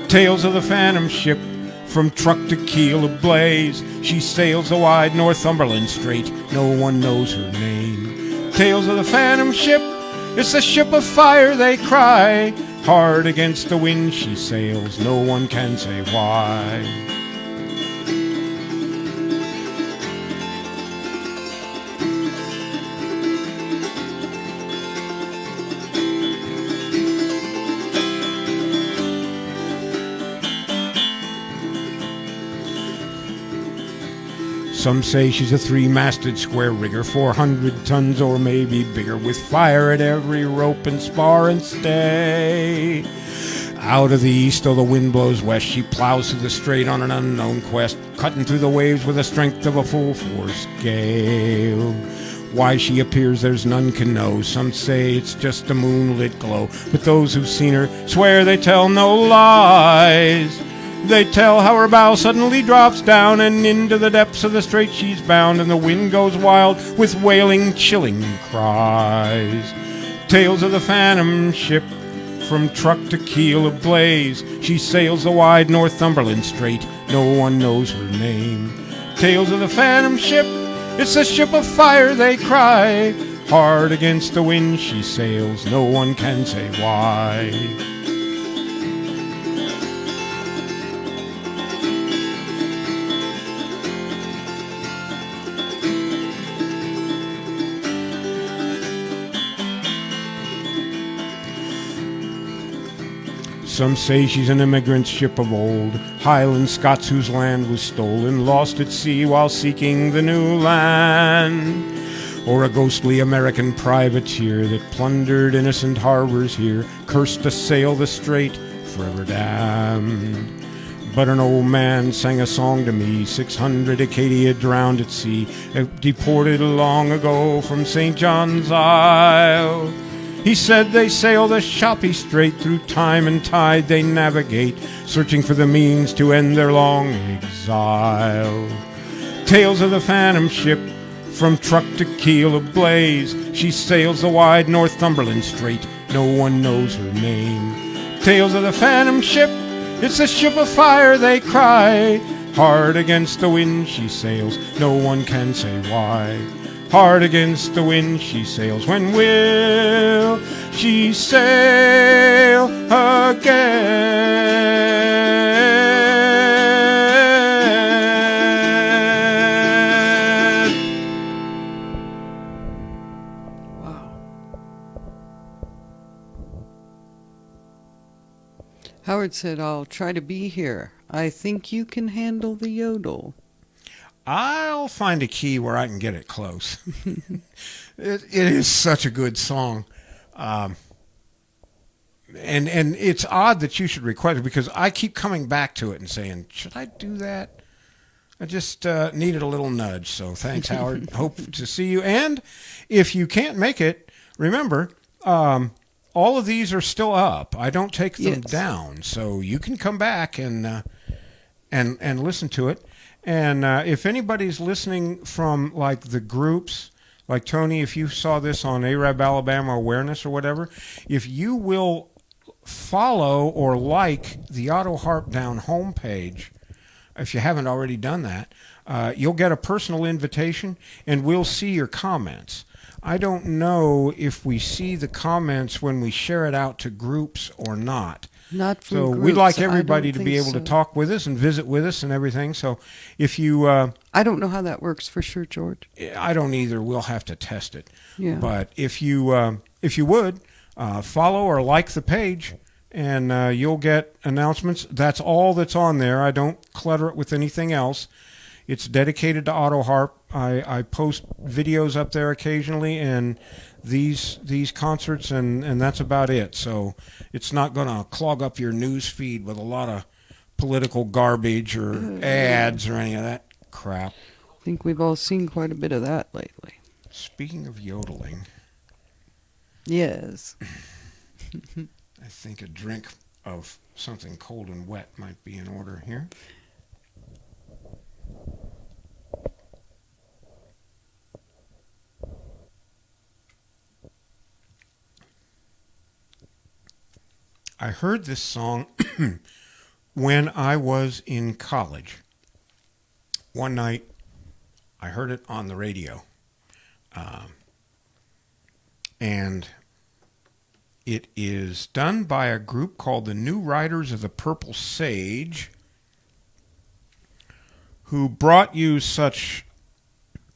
Tales of the Phantom Ship, from truck to keel ablaze. She sails the wide Northumberland Strait, no one knows her name. Tales of the Phantom Ship, it's the ship of fire, they cry. Hard against the wind she sails, no one can say why. Some say she's a 3-masted square rigger, 400 tons or maybe bigger, with fire at every rope and spar and stay. Out of the east, though the wind blows west, she plows through the strait on an unknown quest, cutting through the waves with the strength of a full-force gale. Why she appears there's none can know. Some say it's just a moonlit glow, but those who've seen her swear they tell no lies. They tell how her bow suddenly drops down, and into the depths of the strait she's bound, and the wind goes wild with wailing, chilling cries. Tales of the phantom ship, from truck to keel ablaze. She sails the wide Northumberland Strait, no one knows her name. Tales of the phantom ship, it's a ship of fire, they cry. Hard against the wind she sails, no one can say why. Some say she's an immigrant ship of old, Highland Scots whose land was stolen, lost at sea while seeking the new land. Or a ghostly American privateer that plundered innocent harbors here, cursed to sail the strait, forever damned. But an old man sang a song to me, 600 Acadia drowned at sea, deported long ago from St. John's Isle. He said they sail the choppy strait, through time and tide they navigate, searching for the means to end their long exile. Tales of the phantom ship, from truck to keel ablaze. She sails the wide Northumberland Strait, no one knows her name. Tales of the phantom ship, it's a ship of fire, they cry. Hard against the wind she sails, no one can say why. Hard against the wind she sails, when will she sail again? Wow. Howard said, I'll try to be here. I think you can handle the yodel. I'll find a key where I can get it close. It is such a good song. And it's odd that you should request it, because I keep coming back to it and saying, should I do that? I just needed a little nudge. So thanks, Howard. Hope to see you. And if you can't make it, remember, all of these are still up. I don't take them down. So you can come back and listen to it. And if anybody's listening from like the groups, like Tony, if you saw this on Arab Alabama Awareness or whatever, if you will follow or like the Autoharp Down Home page, if you haven't already done that, you'll get a personal invitation and we'll see your comments. I don't know if we see the comments when we share it out to groups or not. Not from so groups. We'd like everybody to be able so. to talk with us and visit with us and everything. So if you... I don't know how that works for sure, George. I don't either. We'll have to test it. Yeah. But if you would, follow or like the page, and you'll get announcements. That's all that's on there. I don't clutter it with anything else. It's dedicated to Autoharp. I post videos up there occasionally, and these concerts, and that's about it. So it's not going to clog up your news feed with a lot of political garbage or ads or any of that crap. I think we've all seen quite a bit of that lately. Speaking of yodeling, yes. I think a drink of something cold and wet might be in order here. I heard this song when I was in college. One night, I heard it on the radio. And it is done by a group called the New Riders of the Purple Sage, who brought you such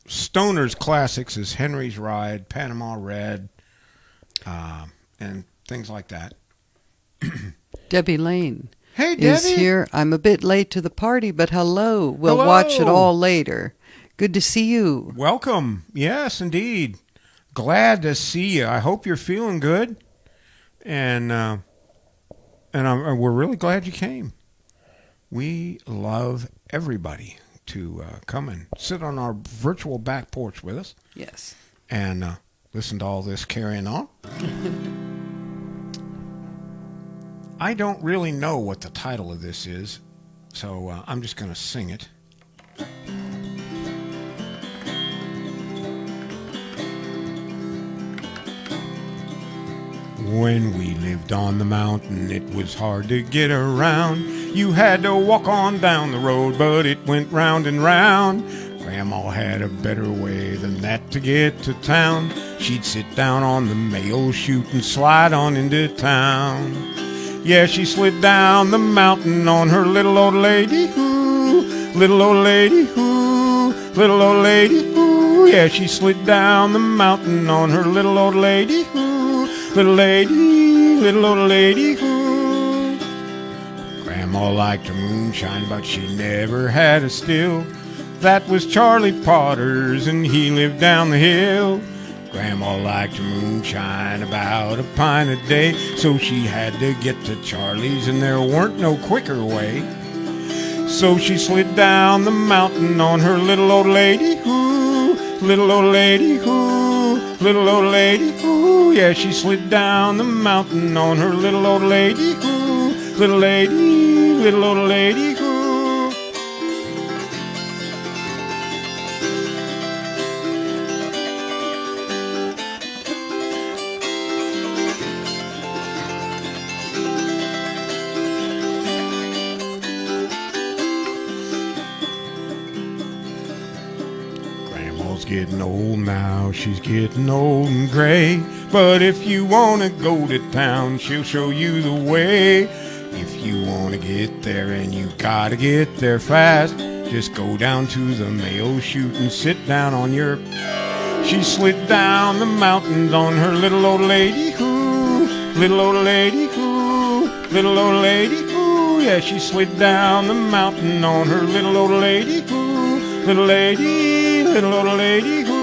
stoners classics as Henry's Ride, Panama Red, and things like that. Debbie Lane Hey, Debbie. is here. I'm a bit late to the party, but hello. We'll Hello. watch it all later. Good to see you. Welcome. Yes, indeed. Glad to see you. I hope you're feeling good. And we're really glad you came. We love everybody to come and sit on our virtual back porch with us. Yes. And listen to all this carrying on. I don't really know what the title of this is. So I'm just going to sing it. When we lived on the mountain, it was hard to get around. You had to walk on down the road, but it went round and round. Grandma had a better way than that to get to town. She'd sit down on the mail chute and slide on into town. Yeah, she slid down the mountain on her little old lady, who, little old lady, who, little old lady, who. Yeah, she slid down the mountain on her little old lady, who, little old lady, who. Grandma liked her moonshine, but she never had a still. That was Charlie Potter's, and he lived down the hill. Grandma liked her moonshine, about a pint a day, so she had to get to Charlie's, and there weren't no quicker way. So she slid down the mountain on her little old lady, who, little old lady, who, little old lady, who. Yeah, she slid down the mountain on her little old lady, who, little old lady, who. Getting old now, she's getting old and gray. But if you want to go to town, she'll show you the way. If you want to get there and you gotta get there fast, just go down to the mail chute and sit down on your... She slid down the mountains on her little old lady, who, little old lady, who, little old lady, who. Yeah, she slid down the mountain on her little old lady, who, little old lady, who,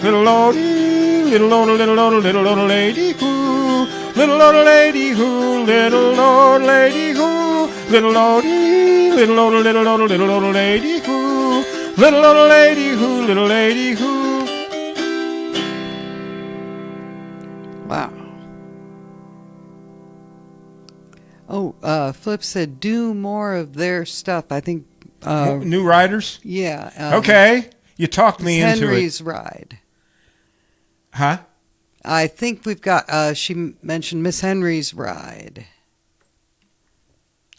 little old, little old lady, who, little old lady, who, little old lady, who, little old lady, who, little old lady, who, little old lady, who, little lady, who. Wow. Oh, Flip said do more of their stuff. I think New Riders? Yeah. Okay. You talked me into Henry's it. Ride. Huh? I think we've got, she mentioned Miss Henry's Ride.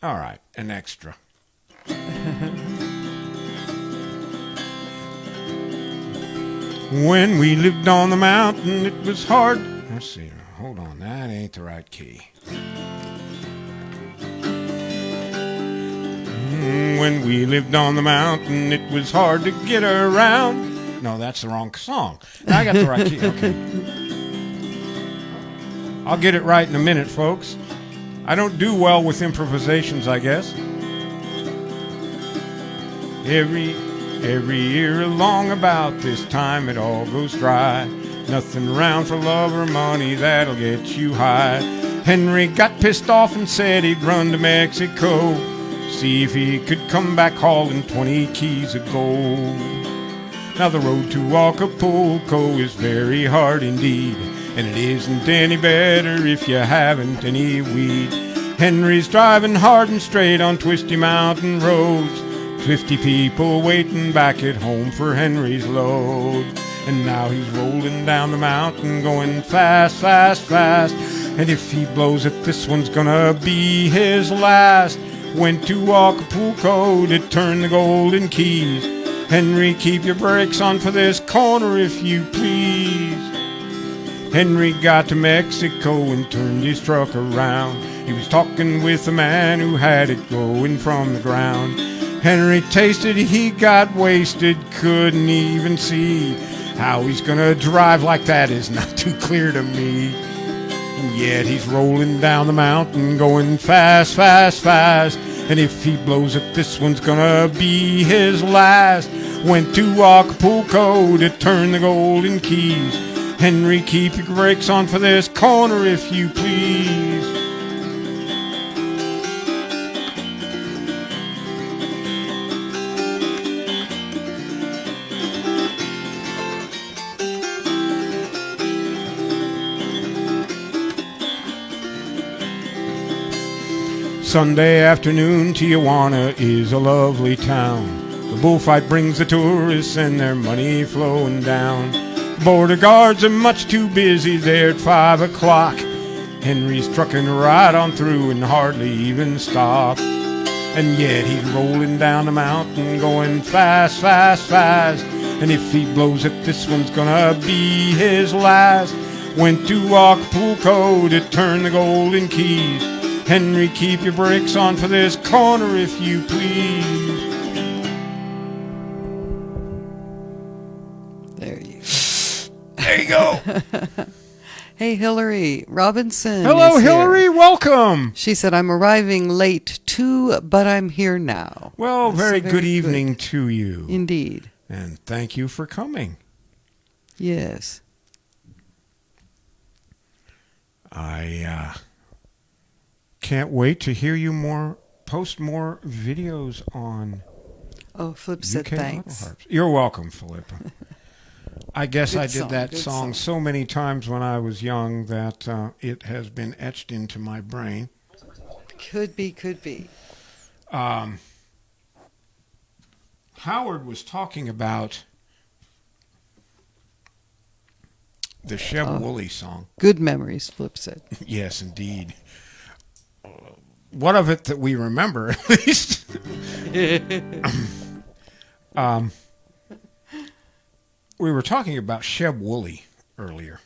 All right. An extra. When we lived on the mountain, it was hard. Let's see. Hold on. That ain't the right key. When we lived on the mountain, it was hard to get around. No, that's the wrong song. Now I got the right key. Okay. I'll get it right in a minute, folks. I don't do well with improvisations, I guess. Every year along about this time, it all goes dry. Nothing around for love or money that'll get you high. Henry got pissed off and said he'd run to Mexico, see if he could come back hauling 20 keys of gold. Now the road to Acapulco is very hard indeed, and it isn't any better if you haven't any weed. Henry's driving hard and straight on twisty mountain roads, 50 people waiting back at home for Henry's load. And now he's rolling down the mountain going fast, fast, fast, and if he blows it, this one's gonna be his last. Went to Acapulco to turn the golden keys. Henry, keep your brakes on for this corner if you please. Henry got to Mexico and turned his truck around. He was talking with a man who had it going from the ground. Henry tasted, he got wasted, couldn't even see. How he's gonna drive like that is not too clear to me. And yet he's rolling down the mountain going fast, fast, fast, and if he blows it, this one's gonna be his last. Went to Acapulco to turn the golden keys. Henry, keep your brakes on for this corner if you please. Sunday afternoon, Tijuana is a lovely town. The bullfight brings the tourists and their money flowing down. The border guards are much too busy there at 5 o'clock. Henry's trucking right on through and hardly even stop. And yet he's rolling down the mountain going fast, fast, fast. And if he blows it, this one's gonna be his last. Went to Acapulco to turn the golden keys. Henry, keep your brakes on for this corner if you please. There you go. Hey, Hillary Robinson. Hello, is here. Hillary. Welcome. She said, I'm arriving late too, but I'm here now. Well, That's very good evening to you. Indeed. And thank you for coming. Yes. I can't wait to hear you post more videos on Oh, Flip said UK thanks. Autoharps. You're welcome, Philippa. I guess I did that good song so many times when I was young that it has been etched into my brain. Could be. Howard was talking about the Sheb Woolley song. Good memories, Flip said. Yes, indeed. What of it that we remember, at least? We were talking about Sheb Woolley earlier,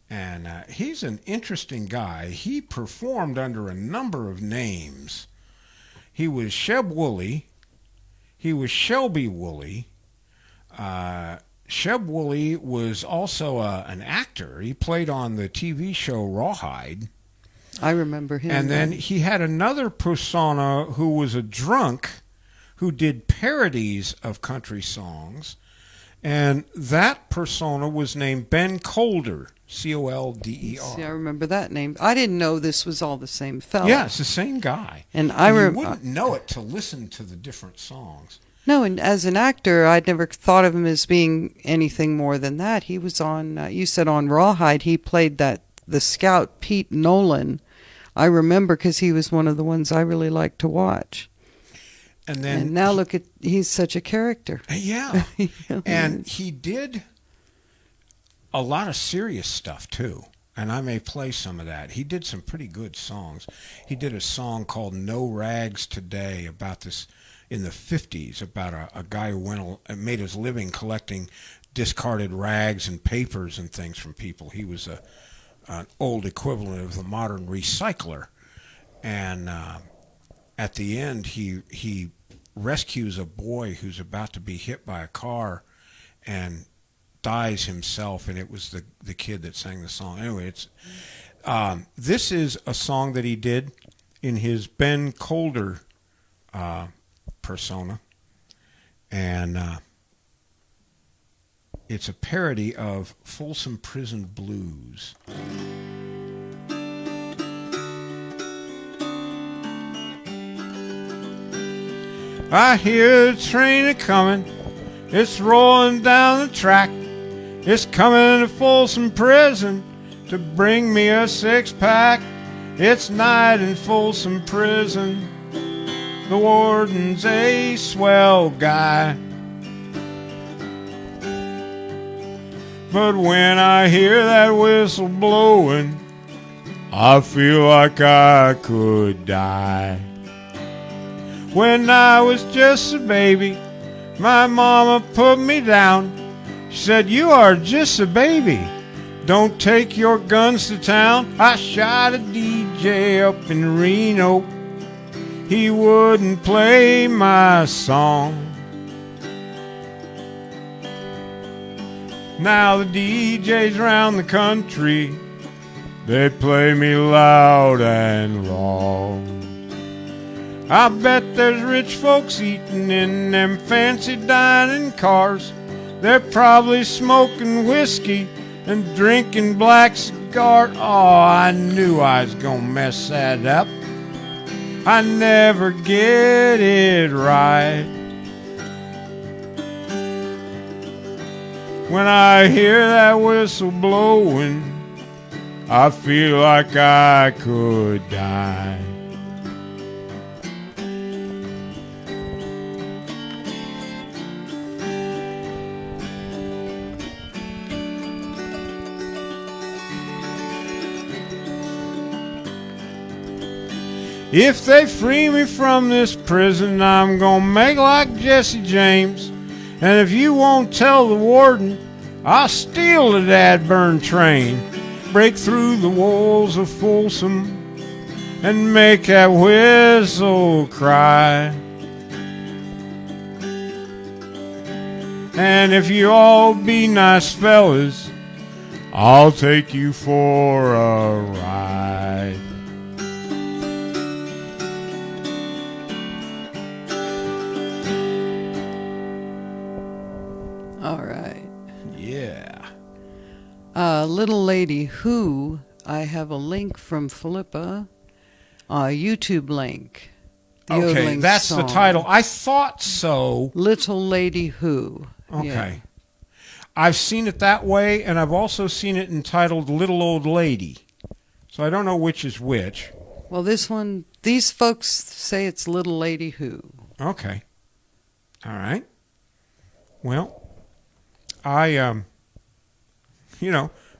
and he's an interesting guy. He performed under a number of names. He was Sheb Woolley. He was Shelby Woolley. Sheb Woolley was also an actor. He played on the TV show Rawhide. I remember him. And then he had another persona who was a drunk who did parodies of country songs. And that persona was named Ben Colder, C-O-L-D-E-R. See, I remember that name. I didn't know this was all the same fella. Yeah, it's the same guy. And you wouldn't know it to listen to the different songs. No, and as an actor, I'd never thought of him as being anything more than that. He was on, you said on Rawhide, he played the scout Pete Nolan. I remember because he was one of the ones I really liked to watch. And now look at, he's such a character. Yeah. And he did a lot of serious stuff too. And I may play some of that. He did some pretty good songs. He did a song called No Rags Today about this in the 50s, about a guy who made his living collecting discarded rags and papers and things from people. He was an old equivalent of the modern recycler. And at the end, he rescues a boy who's about to be hit by a car and dies himself, and it was the kid that sang the song. Anyway, this is a song that he did in his Ben Colder persona, and it's a parody of Folsom Prison Blues. I hear the train a-comin', it's rolling down the track. It's coming to Folsom Prison to bring me a six-pack. It's night in Folsom Prison, the warden's a swell guy. But when I hear that whistle blowing, I feel like I could die. When I was just a baby, my mama put me down. She said, "You are just a baby. Don't take your guns to town." I shot a DJ up in Reno. He wouldn't play my song. Now the DJs around the country, they play me loud and long. I bet there's rich folks eating in them fancy dining cars. They're probably smoking whiskey and drinking black cigar. Oh, I knew I was gonna mess that up. I never get it right. When I hear that whistle blowing, I feel like I could die. If they free me from this prison, I'm gonna make like Jesse James. And if you won't tell the warden, I'll steal the dadburn train, break through the walls of Folsom, and make that whistle cry. And if you all be nice fellas, I'll take you for a ride. All right. Yeah. Little Lady Who, I have a link from Philippa, a YouTube link. The Okay, yodeling that's song. the title. I thought so. Little Lady Who. Okay. Yeah. I've seen it that way, and I've also seen it entitled Little Old Lady. So I don't know which is which. Well, this one, these folks say it's Little Lady Who. Okay. All right. Well, I,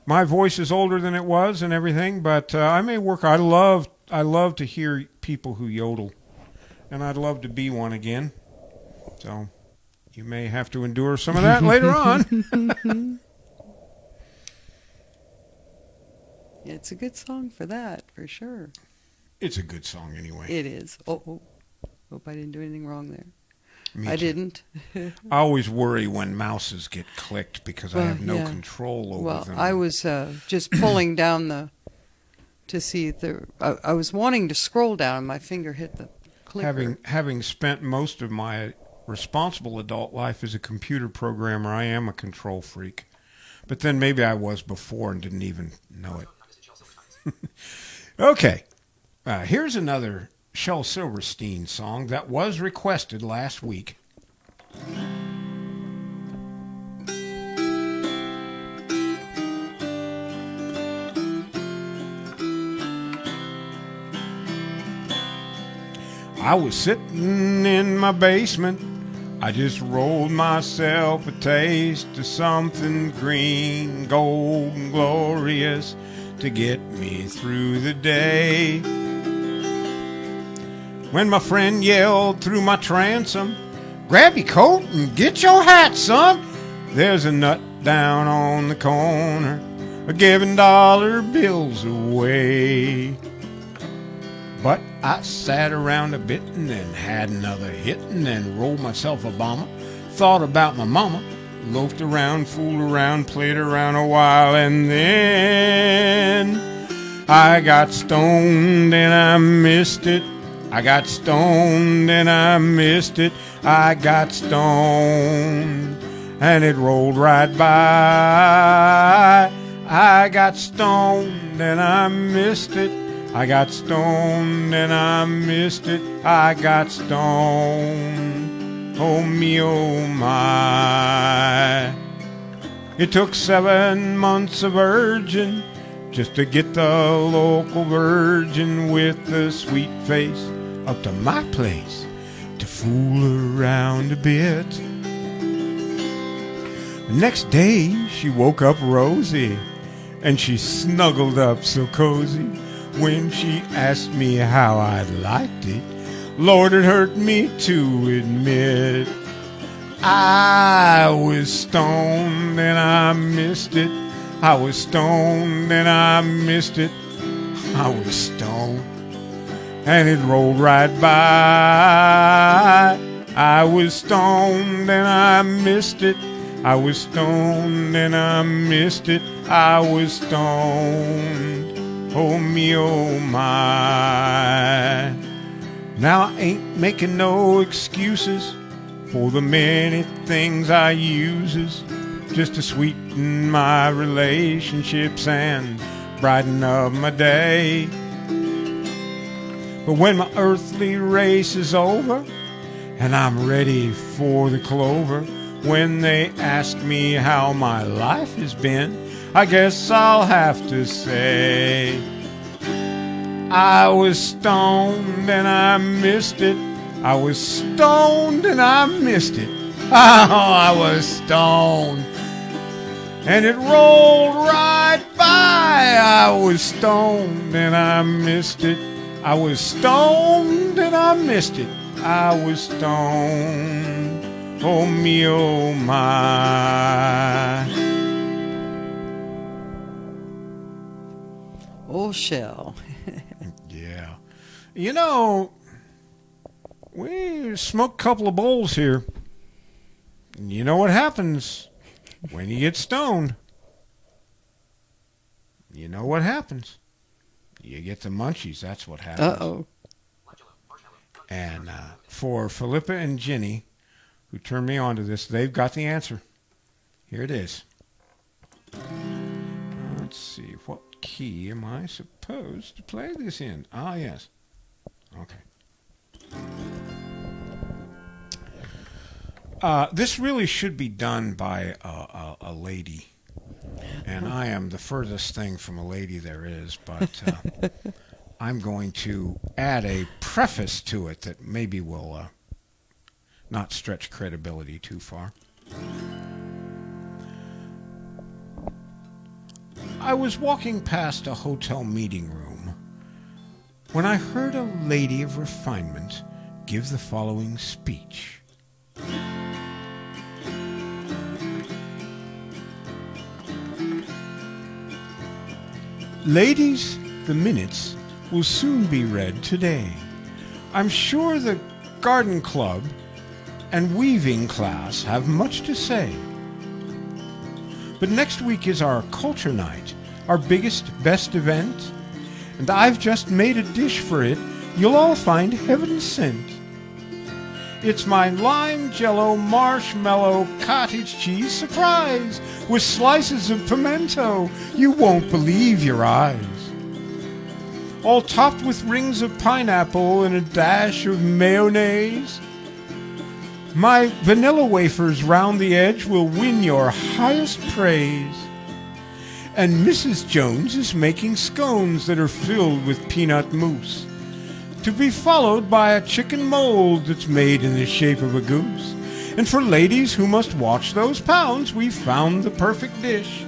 my voice is older than it was and everything, but I may work. I love to hear people who yodel, and I'd love to be one again. So you may have to endure some of that later on. It's a good song for that, for sure. It's a good song anyway. It is. Oh, hope I didn't do anything wrong there. Me I too. didn't. I always worry when mouses get clicked because I have no yeah. control over Well, them. I was just pulling down to see if there. I was wanting to scroll down, and my finger hit the clicker. Having spent most of my responsible adult life as a computer programmer, I am a control freak. But then maybe I was before and didn't even know it. Okay, here's another Shel Silverstein song that was requested last week. I was sitting in my basement, I just rolled myself a taste of something green, gold, and glorious to get me through the day. When my friend yelled through my transom, "Grab your coat and get your hat, son. There's a nut down on the corner, giving dollar bills away." But I sat around a bit and then had another hit and then rolled myself a bomber. Thought about my mama, loafed around, fooled around, played around a while, and then I got stoned and I missed it. I got stoned and I missed it. I got stoned and it rolled right by. I got stoned and I missed it. I got stoned and I missed it. I got stoned. Oh me, oh my. It took 7 months of urging just to get the local virgin with the sweet face up to my place to fool around a bit. The next day she woke up rosy and she snuggled up so cozy. When she asked me how I liked it, Lord, it hurt me to admit. I was stoned and I missed it. I was stoned and I missed it. I was stoned and it rolled right by. I was stoned and I missed it. I was stoned and I missed it. I was stoned. Oh me, oh my. Now I ain't making no excuses for the many things I uses just to sweeten my relationships and brighten up my day. But when my earthly race is over and I'm ready for the clover, when they ask me how my life has been, I guess I'll have to say I was stoned and I missed it. I was stoned and I missed it. Oh, I was stoned and it rolled right by. I was stoned and I missed it. I was stoned and I missed it. I was stoned. Oh me, oh my. Old Shell. Yeah. You know, we smoked a couple of bowls here. And you know what happens when you get stoned? You know what happens. You get the munchies. That's what happens. Uh-oh. And for Philippa and Ginny, who turned me on to this, they've got the answer. Here it is. Let's see. What key am I supposed to play this in? Ah, yes. Okay. This really should be done by a lady. And I am the furthest thing from a lady there is, but I'm going to add a preface to it that maybe will not stretch credibility too far. I was walking past a hotel meeting room when I heard a lady of refinement give the following speech. Ladies, the minutes will soon be read today. I'm sure the garden club and weaving class have much to say. But next week is our culture night, our biggest, best event, and I've just made a dish for it you'll all find heaven sent. It's my lime jello marshmallow cottage cheese surprise with slices of pimento. You won't believe your eyes. All topped with rings of pineapple and a dash of mayonnaise. My vanilla wafers round the edge will win your highest praise. And Mrs. Jones is making scones that are filled with peanut mousse, to be followed by a chicken mold that's made in the shape of a goose. And for ladies who must watch those pounds, we found the perfect dish.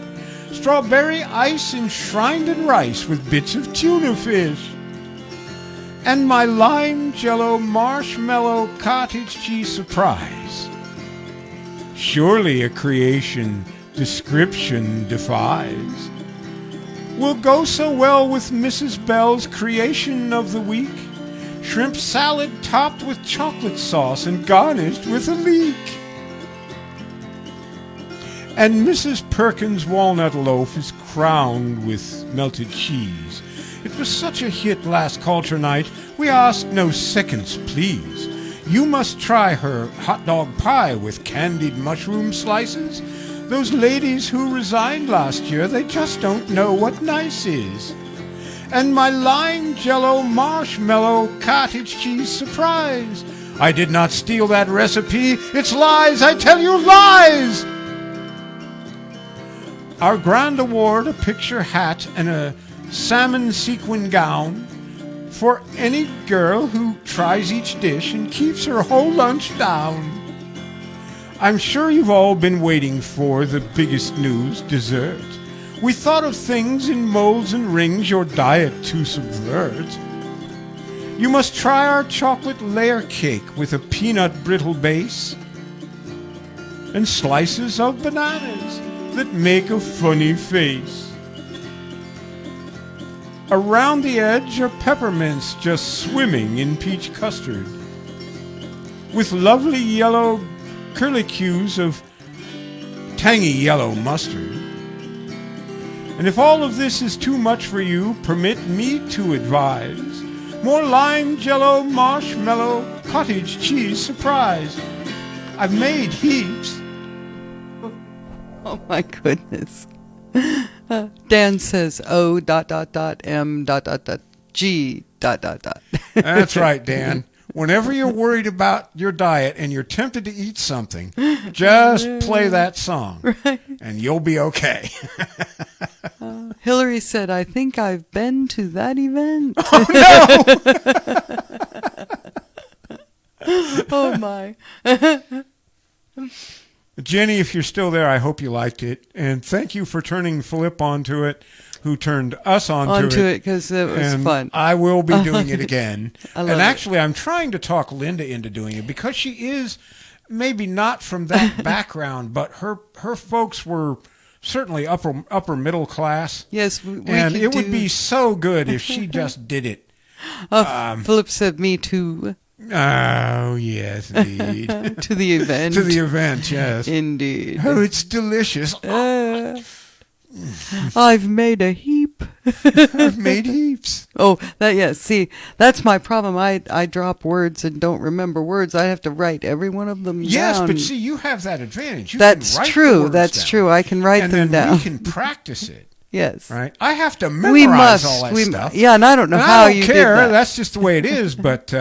Strawberry ice enshrined in rice with bits of tuna fish. And my lime jello marshmallow cottage cheese surprise. Surely a creation description defies. Will go so well with Mrs. Bell's creation of the week. Shrimp salad topped with chocolate sauce and garnished with a leek. And Mrs. Perkins' walnut loaf is crowned with melted cheese. It was such a hit last culture night, we ask no seconds, please. You must try her hot dog pie with candied mushroom slices. Those ladies who resigned last year, they just don't know what nice is. And my lime jello marshmallow cottage cheese surprise. I did not steal that recipe. It's lies. I tell you, lies. Our grand award, a picture hat and a salmon sequin gown for any girl who tries each dish and keeps her whole lunch down. I'm sure you've all been waiting for the biggest news, dessert. We thought of things in molds and rings your diet to subvert. You must try our chocolate layer cake with a peanut brittle base and slices of bananas that make a funny face. Around the edge are peppermints just swimming in peach custard with lovely yellow curlicues of tangy yellow mustard. And if all of this is too much for you, permit me to advise more lime jello marshmallow cottage cheese surprise. I've made heaps. Oh my goodness. Dan says O ... M ... G ... That's right, Dan. Whenever you're worried about your diet and you're tempted to eat something, just play that song, Right. and you'll be okay. Hillary said, I think I've been to that event. Oh, no! Oh, my. Jenny, if you're still there, I hope you liked it. And thank you for turning Flip onto it, who turned us onto it. Because it was And fun. I will be doing it again. I love And it. actually, I'm trying to talk Linda into doing it because she is maybe not from that background, but her folks were certainly upper middle class. Yes, we And could it would do- be so good if she just did it. Philip said me too Oh, yes, indeed. to the event. To the event, yes. Indeed. Oh, it's delicious. I've made a heap. I've made heaps. Oh, see, that's my problem. I drop words and don't remember words. I have to write every one of them Yes, down. but see, you have that advantage. You That's can write the true. words That's down. true. I can write and them then down. we can practice it. Yes. Right? I have to memorize We must. all that stuff. Yeah, and I don't know And how I don't you care. did that. That's just the way it is. But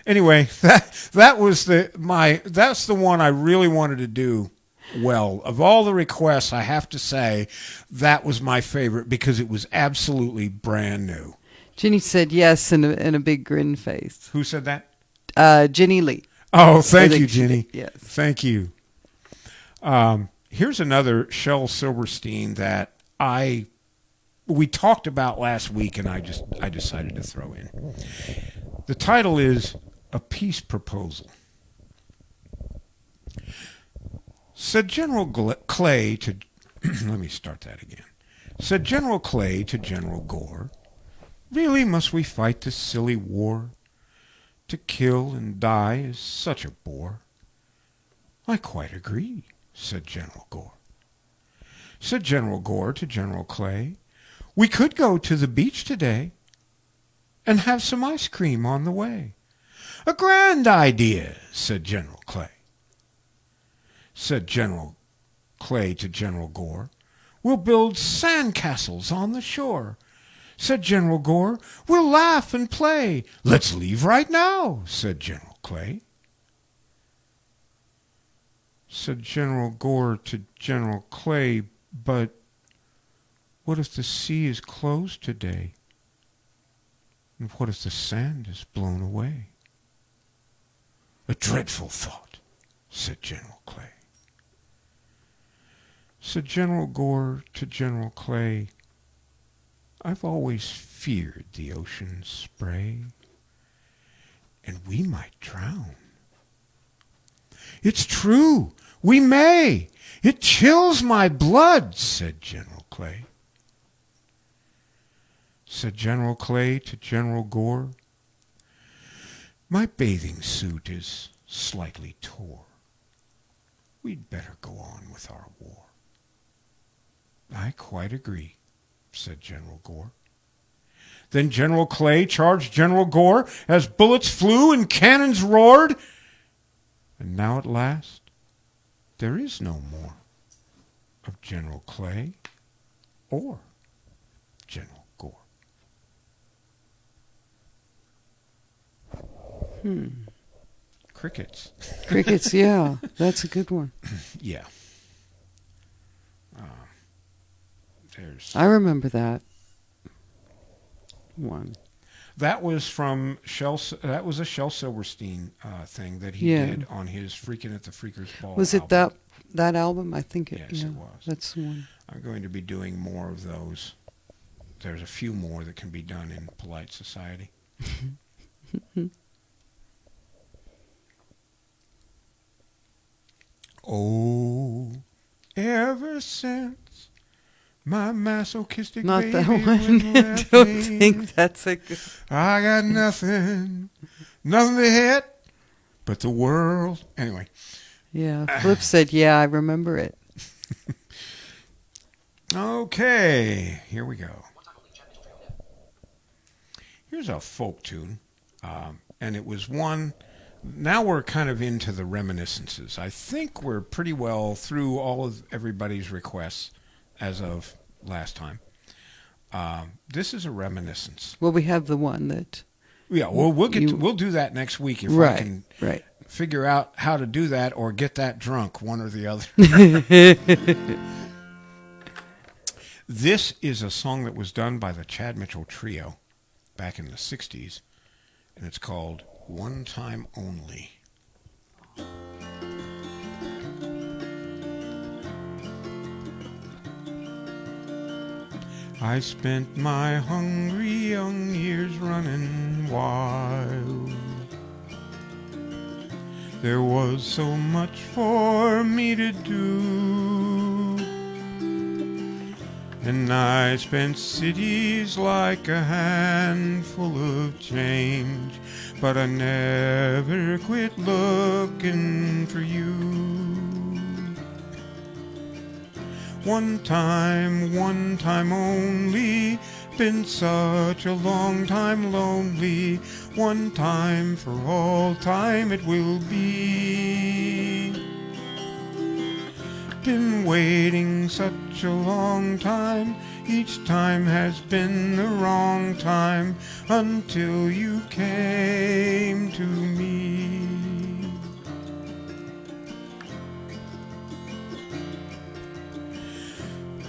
anyway, that was that's the one I really wanted to do well. Of all the requests, I have to say that was my favorite because it was absolutely brand new. Ginny said yes in a big grin face. Who said that? Ginny Lee. Oh, thank I you, think she Ginny. did, yes. Thank you. Here's another Shel Silverstein that we talked about last week, and I decided to throw in. The title is A Peace Proposal. Said General Clay to let me start that again. Said General Clay to General Gore, "Really must we fight this silly war? To kill and die is such a bore." "I quite agree," said General Gore. Said General Gore to General Clay, "We could go to the beach today and have some ice cream on the way." "A grand idea," said General Clay. Said General Clay to General Gore, "We'll build sand castles on the shore." Said General Gore, "We'll laugh and play." "Let's leave right now," said General Clay. Said General Gore to General Clay, "But what if the sea is closed today? And what if the sand is blown away?" "A dreadful thought," said General Clay. Said General Gore to General Clay, "I've always feared the ocean's spray, and we might drown." "It's true, we may. It chills my blood," said General Clay. Said General Clay to General Gore, "My bathing suit is slightly tore. We'd better go on with our war." "I quite agree," said General Gore. Then General Clay charged General Gore as bullets flew and cannons roared. And now at last there is no more of General Clay or General Gore. Crickets. Crickets, yeah. That's a good one. Yeah. There's I remember that one. that was from Shel. That was a Shel Silverstein thing that he Yeah. did on his "Freakin' at the Freakers Ball." Was it album. that album? I think it. Yes, yeah, it was. That's the one. I'm going to be doing more of those. There's a few more that can be done in polite society. Oh, ever since my masochistic Not baby that one. went I left don't me, think that's a good. I got nothing to hit but the world. Anyway, Yeah. Flip said, "Yeah, I remember it." okay, here we go. Here's a folk tune, and it was one. Now we're kind of into the reminiscences. I think we're pretty well through all of everybody's requests as of last time. This is a reminiscence. Well, we have the one that. Yeah, well, we'll do that next week if I can Right. figure out how to do that or get that drunk, one or the other. This is a song that was done by the Chad Mitchell Trio back in the 60s, and it's called "One Time Only." I spent my hungry young years running wild. There was so much for me to do, and I spent cities like a handful of change, but I never quit looking for you. One time only, been such a long time lonely. One time for all time it will be. Been waiting such a long time, each time has been the wrong time, until you came to me.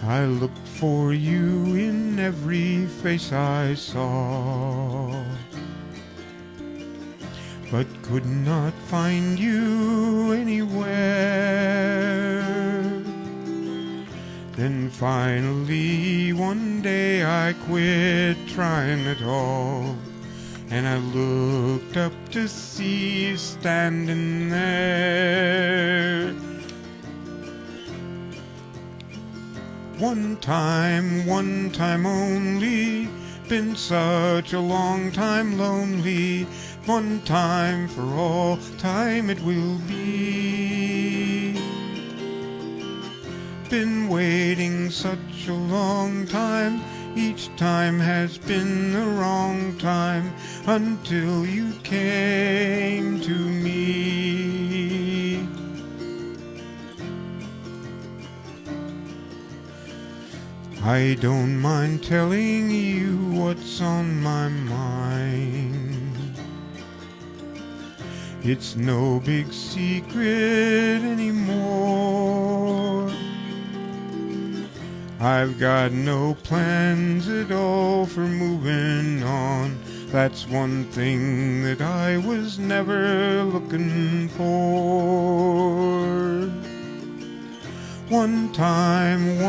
I looked for you in every face I saw, but could not find you anywhere. Then finally one day I quit trying at all, and I looked up to see you standing there. One time only, been such a long time lonely. One time for all time it will be. Been waiting such a long time, each time has been the wrong time, until you came to me. I don't mind telling you what's on my mind. It's no big secret anymore. I've got no plans at all for moving on. That's one thing that I was never looking for. One time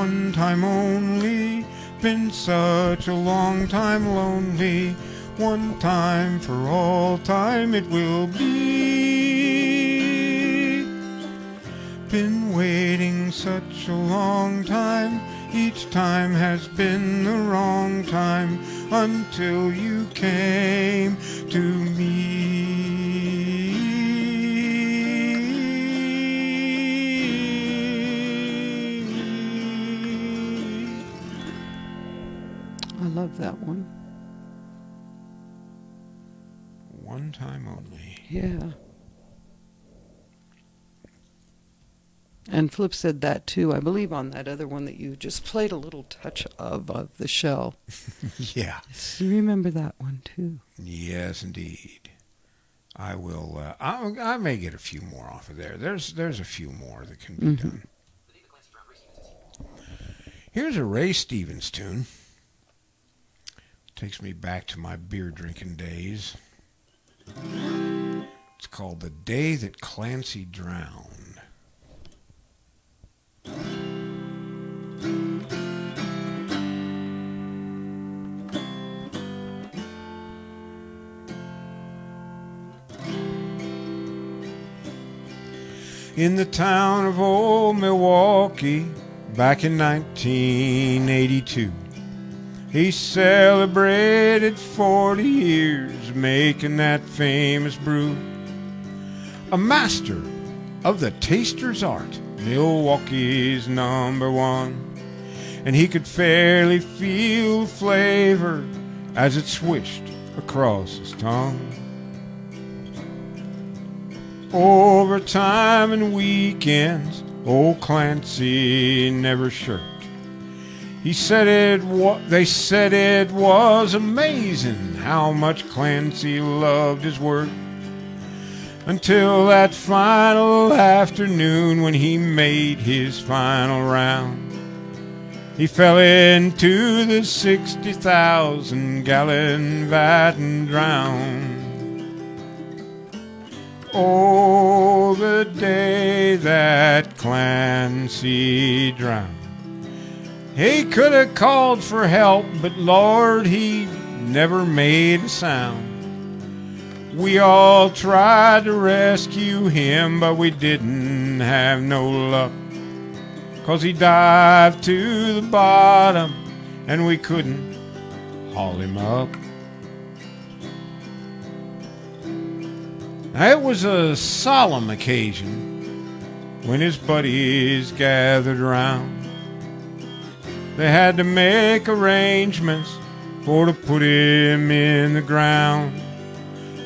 only, been such a long time lonely. One time for all time it will be. Been waiting such a long time, each time has been the wrong time, until you came to me. I love that one. One time only. Yeah. And Flip said that too, I believe, on that other one that you just played a little touch of the shell. Yeah. So remember that one too. Yes, indeed. I will. I may get a few more off of there. There's a few more that can be done. Here's a Ray Stevens tune. Takes me back to my beer drinking days. It's called "The Day That Clancy Drowned." In the town of old Milwaukee, back in 1982, he celebrated 40 years making that famous brew. A master of the taster's art, Milwaukee's #1, and he could fairly feel flavor as it swished across his tongue. Over time and weekends, old Clancy never shirked. They said it was amazing how much Clancy loved his work. Until that final afternoon when he made his final round. He fell into the 60,000-gallon vat and drowned. Oh, the day that Clancy drowned. He could have called for help, but Lord, he never made a sound. We all tried to rescue him, but we didn't have no luck. 'Cause he dived to the bottom and we couldn't haul him up. Now, it was a solemn occasion when his buddies gathered round. They had to make arrangements for to put him in the ground.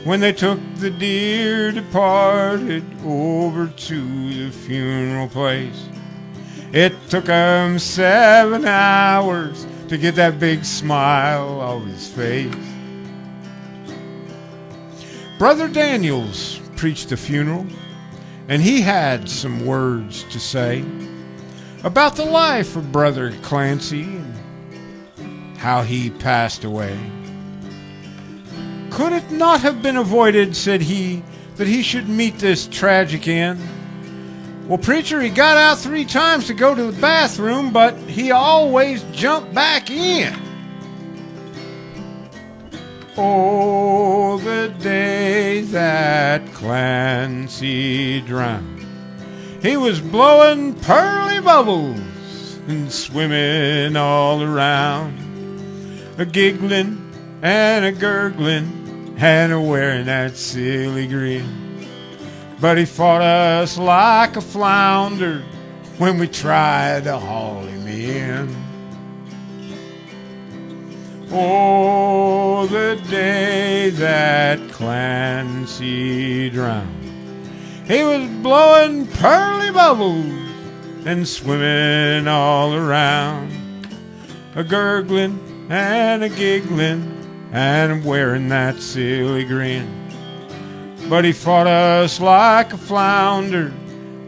When they took the dear departed over to the funeral place, it took 'em 7 hours to get that big smile off his face. Brother Daniels preached the funeral, and he had some words to say about the life of Brother Clancy and how he passed away. Could it not have been avoided, said he, that he should meet this tragic end? Well, preacher, he got out 3 times to go to the bathroom, but he always jumped back in. Oh, the day that Clancy drowned. He was blowing pearly bubbles and swimming all around, a giggling and a gurgling and a wearing that silly grin. But he fought us like a flounder when we tried to haul him in. Oh, the day that Clancy drowned. He was blowing pearly bubbles and swimming all around, a gurgling and a giggling and wearing that silly grin. But he fought us like a flounder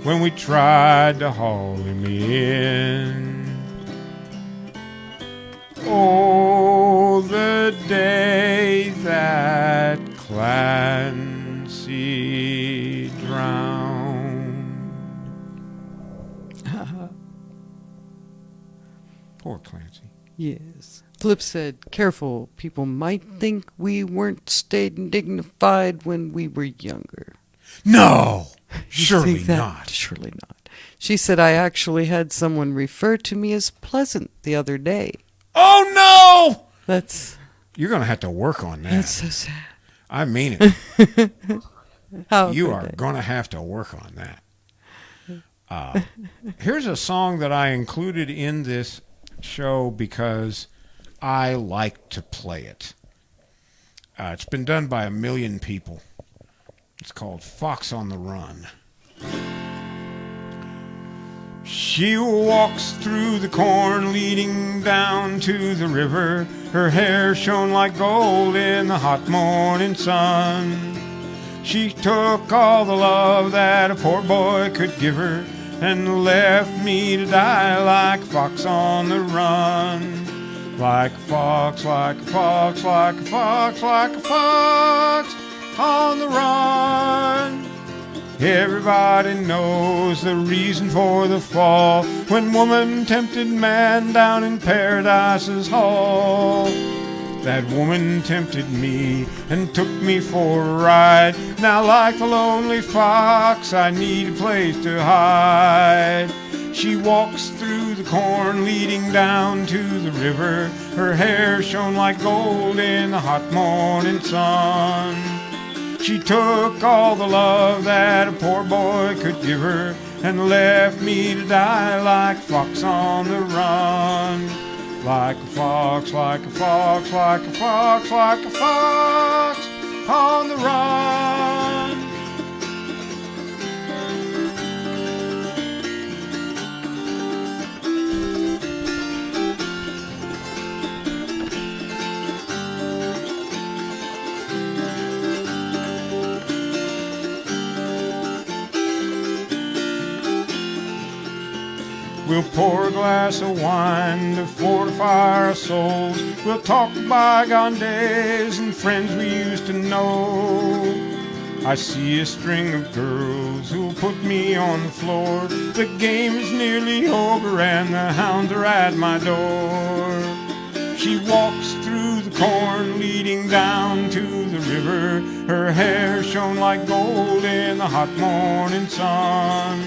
when we tried to haul him in. Oh, the day that Clancy drowned. Poor Clancy. Yes. Flip said, careful, people might think we weren't staid and dignified when we were younger. No, You surely think that? not. Surely not. She said, I actually had someone refer to me as pleasant the other day. Oh, no! That's You're going to have to work on that. so sad. I mean it. How You could are they? going to have to work on that. Here's a song that I included in this show because I like to play it. It's been done by 1 million people. It's called Fox on the Run. She walks through the corn leading down to the river. Her hair shone like gold in the hot morning sun. She took all the love that a poor boy could give her and left me to die like a fox on the run. Like a fox, like a fox, like a fox, like a fox on the run. Everybody knows the reason for the fall, when woman tempted man down in Paradise's hall. That woman tempted me and took me for a ride. Now like the lonely fox, I need a place to hide. She walks through the corn leading down to the river. Her hair shone like gold in the hot morning sun. She took all the love that a poor boy could give her and left me to die like a fox on the run. Like a fox, like a fox, like a fox, like a fox on the run. We'll pour a glass of wine to fortify our souls. We'll talk of bygone days and friends we used to know. I see a string of girls who'll put me on the floor. The game is nearly over and the hounds are at my door. She walks through the corn leading down to the river. Her hair shone like gold in the hot morning sun.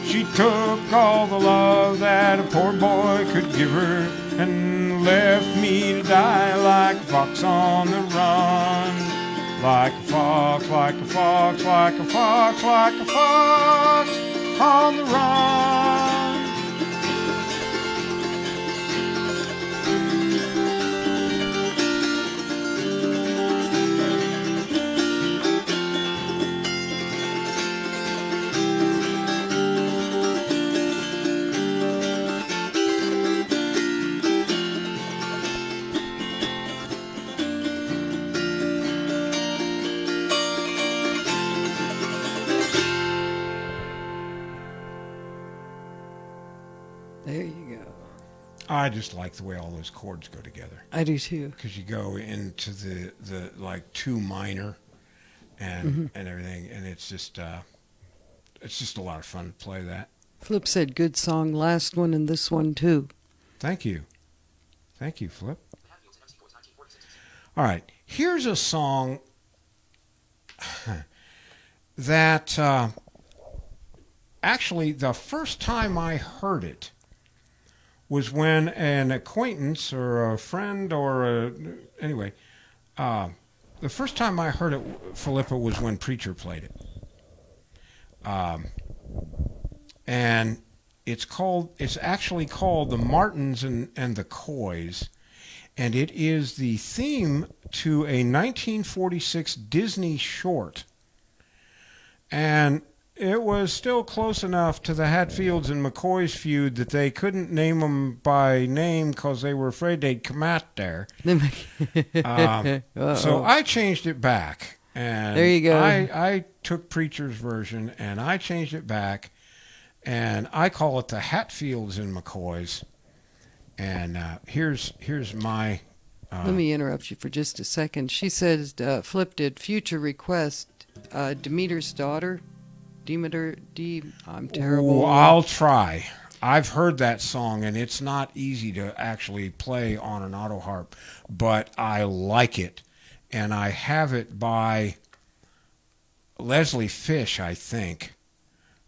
She took all the love that a poor boy could give her and left me to die like a fox on the run. Like a fox, like a fox, like a fox, like a fox on the run. There you go. I just like the way all those chords go together. I do too. Because you go into the like 2 minor and everything, and it's just a lot of fun to play that. Flip said, good song, last one and this one too. Thank you, Flip. All right, here's a song that actually the first time I heard it was when an acquaintance or a friend or anyway, the first time I heard it, Philippa, was when Preacher played it. And it's actually called The Martins and the Coys, and it is the theme to a 1946 Disney short. And it was still close enough to the Hatfields and McCoys feud that they couldn't name them by name because they were afraid they'd come out there. So I changed it back. And there you go. I took Preacher's version and I changed it back, and I call it the Hatfields and McCoys. And here's my... Let me interrupt you for just a second. She says, Flip did future request, Demeter's daughter. I'm terrible. Oh, I'll try. I've heard that song, and it's not easy to actually play on an auto harp, but I like it. And I have it by Leslie Fish, I think,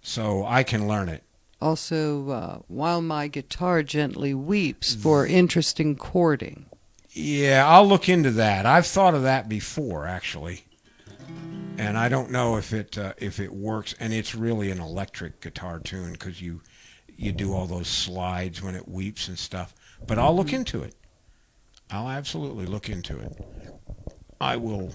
so I can learn it. Also, While My Guitar Gently Weeps for interesting chording. Yeah, I'll look into that. I've thought of that before, actually. And I don't know if it works, and it's really an electric guitar tune because you do all those slides when it weeps and stuff. But I'll look into it. I'll absolutely look into it. I will.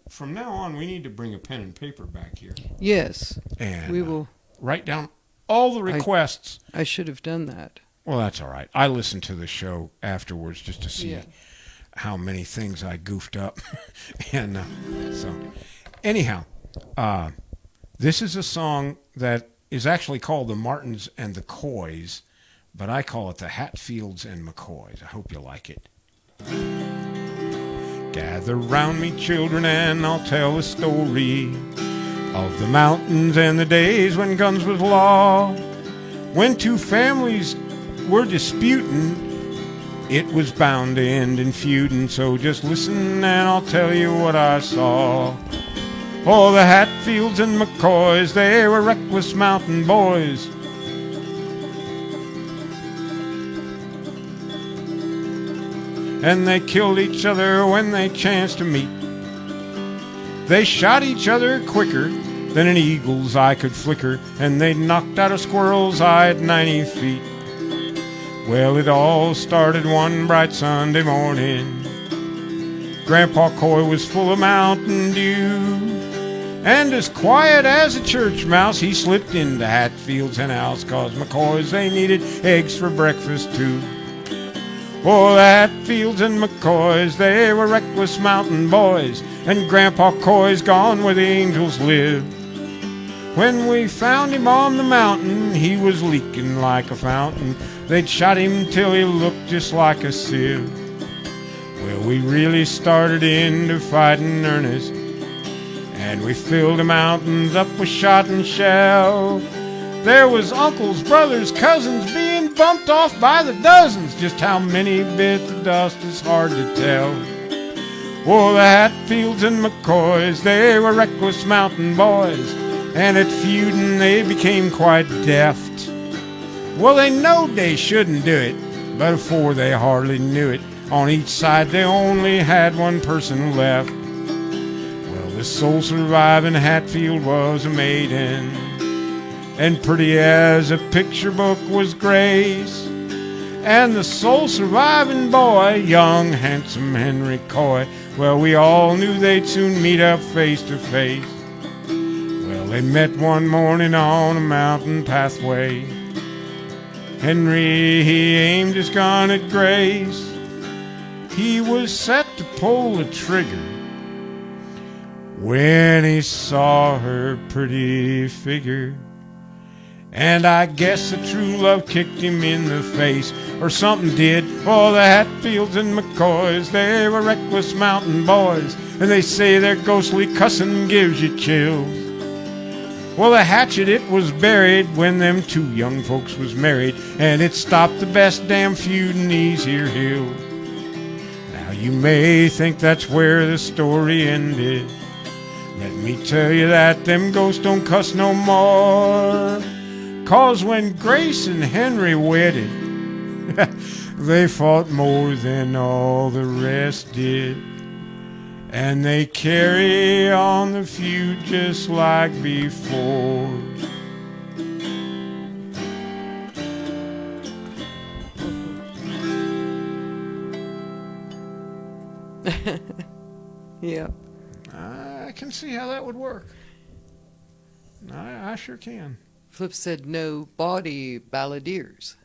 From now on, we need to bring a pen and paper back here. Yes, and we will write down all the requests. I should have done that. Well, that's all right. I listened to the show afterwards just to see how many things I goofed up. And so, anyhow, this is a song that is actually called The Martins and the Coys, but I call it the Hatfields and McCoys. I hope you like it. Gather round me, children, and I'll tell a story of the mountains and the days when guns was law. When 2 families were disputing, it was bound to end in feuding, so just listen and I'll tell you what I saw. Oh, the Hatfields and McCoys, they were reckless mountain boys. And they killed each other when they chanced to meet. They shot each other quicker than an eagle's eye could flicker, and they knocked out a squirrel's eye at 90 feet. Well, it all started one bright Sunday morning. Grandpa Coy was full of Mountain Dew, and as quiet as a church mouse, he slipped into Hatfield's hen house, 'cause McCoys, they needed eggs for breakfast too. Oh, the Hatfields and McCoys, they were reckless mountain boys, and Grandpa Coy's gone where the angels live. When we found him on the mountain, he was leaking like a fountain. They'd shot him till he looked just like a sieve. Well, we really started into fight in earnest, and we filled the mountains up with shot and shell. There was uncles, brothers, cousins being bumped off by the dozens. Just how many bit the dust is hard to tell. Oh, the Hatfields and McCoys, they were reckless mountain boys, and at feuding they became quite deft. Well, they knowed they shouldn't do it, but before they hardly knew it, on each side they only had one person left. Well, the sole surviving Hatfield was a maiden, and pretty as a picture book was Grace. And the sole surviving boy, young, handsome Henry Coy, well, we all knew they'd soon meet up face to face. Well, they met one morning on a mountain pathway. Henry, he aimed his gun at Grace. He was set to pull the trigger when he saw her pretty figure. And I guess the true love kicked him in the face, or something did. Oh, the Hatfields and McCoys, they were reckless mountain boys, and they say their ghostly cussing gives you chills. Well, the hatchet, it was buried when them two young folks was married, and it stopped the best damn feud in these here hills. Now you may think that's where the story ended. Let me tell you that them ghosts don't cuss no more. 'Cause when Grace and Henry wedded, they fought more than all the rest did. And they carry on the feud just like before. Yeah. I can see how that would work. I sure can. Flip said no body balladeers.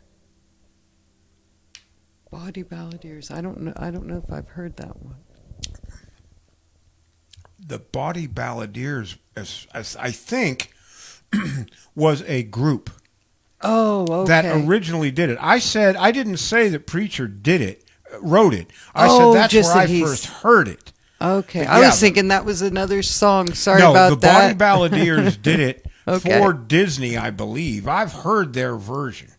Body balladeers. I don't know if I've heard that one. The Body Balladeers, as I think, was a group. Oh, okay. That originally did it. I didn't say that Preacher wrote it. I Oh, said that's just where that I first heard it. Okay. But I yeah, was thinking that was another song. Sorry no, about the that. Body Balladeers did it Okay. for Disney, I believe. I've heard their version.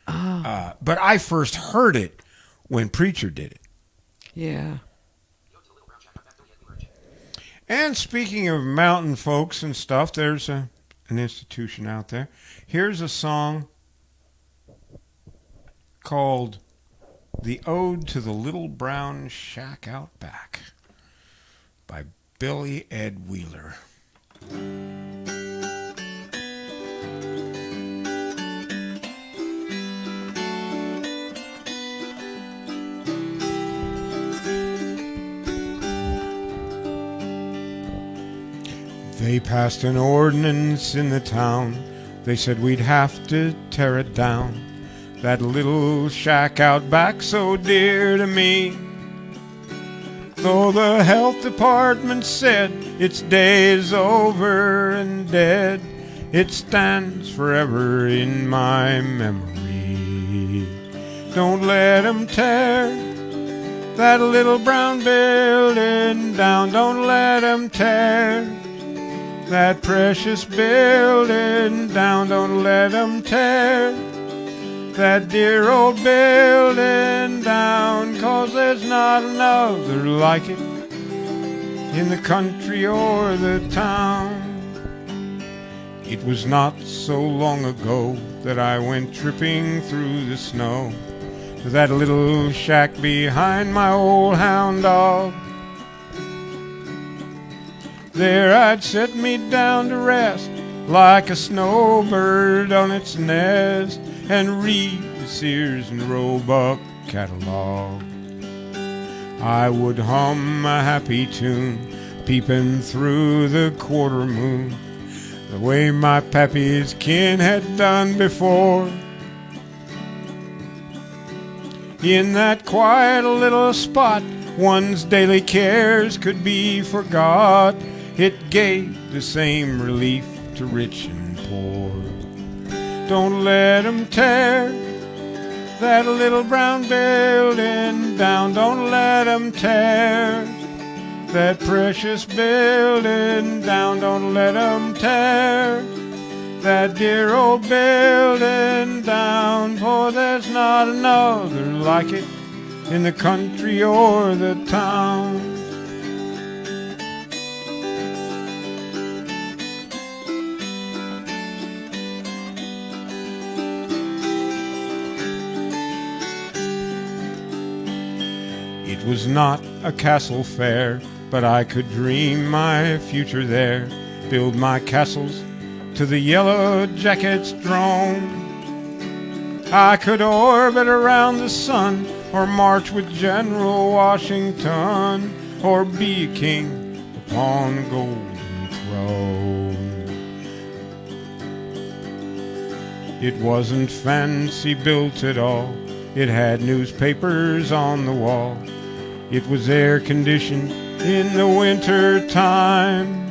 But I first heard it when Preacher did it. Yeah. And speaking of mountain folks and stuff, there's an institution out there. Here's a song called The Ode to the Little Brown Shack Out Back by Billy Ed Wheeler. They passed an ordinance in the town. They said we'd have to tear it down. That little shack out back so dear to me. Though the health department said its day is over and dead, it stands forever in my memory. Don't let 'em tear that little brown building down. Don't let 'em tear that precious building down. Don't let 'em tear that dear old building down, 'cause there's not another like it in the country or the town. It was not so long ago that I went tripping through the snow to that little shack behind my old hound dog. There I'd set me down to rest like a snowbird on its nest and read the Sears and Roebuck catalog. I would hum a happy tune, peeping through the quarter moon, the way my pappy's kin had done before. In that quiet little spot, one's daily cares could be forgot. It gave the same relief to rich and poor. Don't let 'em tear that little brown building down. Don't let 'em tear that precious building down, don't let 'em tear that dear old building down, for there's not another like it in the country or the town. It was not a castle fair, but I could dream my future there, build my castles to the yellow jacket's drone. I could orbit around the sun, or march with General Washington, or be a king upon a golden throne. It wasn't fancy built at all, it had newspapers on the wall. It was air conditioned in the winter time.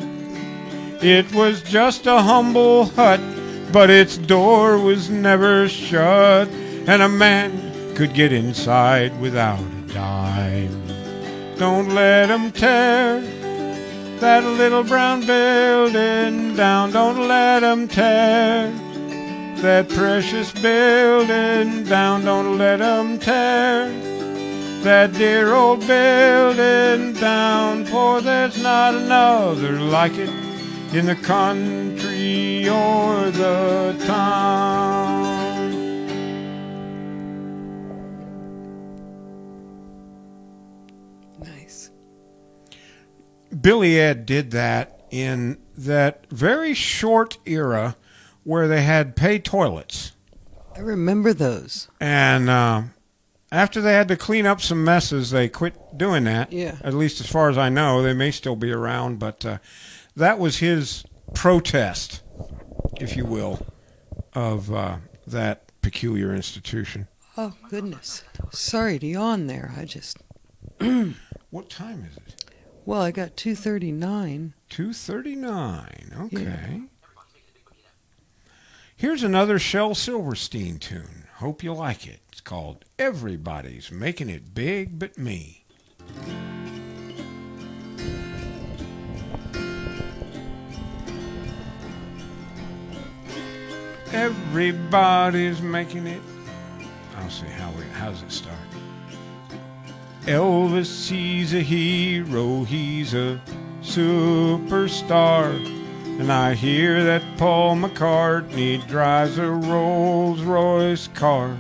It was just a humble hut, but its door was never shut, and a man could get inside without a dime. Don't let 'em tear that little brown building down, don't let 'em tear that precious building down, don't let 'em tear that dear old building down, for there's not another like it in the country or the town. Nice. Billy Ed did that in that very short era where they had pay toilets. I remember those. And after they had to clean up some messes, they quit doing that. Yeah. At least as far as I know. They may still be around, but that was his protest, if you will, of that peculiar institution. Oh, goodness. Sorry to yawn there. I just... What time is it? Well, I got 2:39. 2:39. Okay. Yeah. Here's another Shel Silverstein tune. Hope you like it. It's called Everybody's Making It Big But Me. Everybody's making it. I'll see how does it start? Elvis, he's a hero, he's a superstar. And I hear that Paul McCartney drives a Rolls Royce car.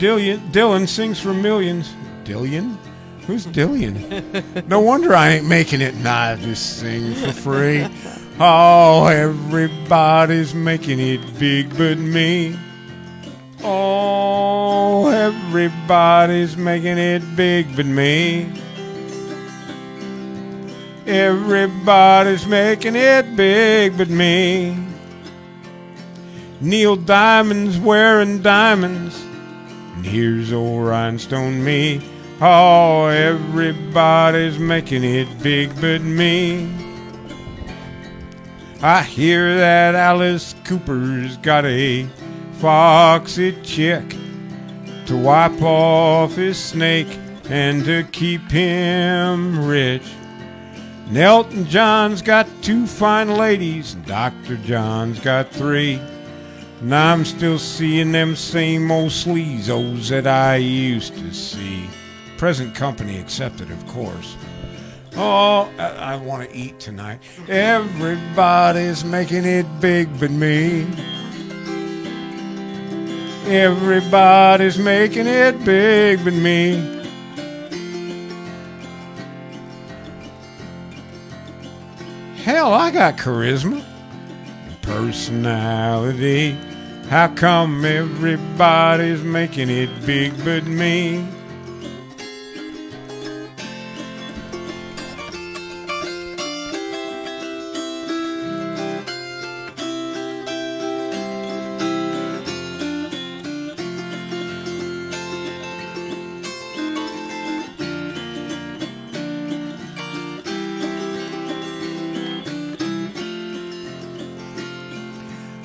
Dylan sings for millions. Dillian? Who's Dillian? No wonder I ain't making it, and I just sing for free. Oh, everybody's making it big but me. Oh, everybody's making it big but me. Everybody's making it big but me. Neil Diamond's wearing diamonds, and here's old rhinestone me. Oh, everybody's making it big but me. I hear that Alice Cooper's got a foxy chick to wipe off his snake and to keep him rich. And Elton John's got 2 fine ladies, and Dr. John's got 3. And I'm still seeing them same old sleazos that I used to see. Present company accepted, of course. Oh, I want to eat tonight. Everybody's making it big but me. Everybody's making it big but me. Hell, I got charisma and personality. How come everybody's making it big but me?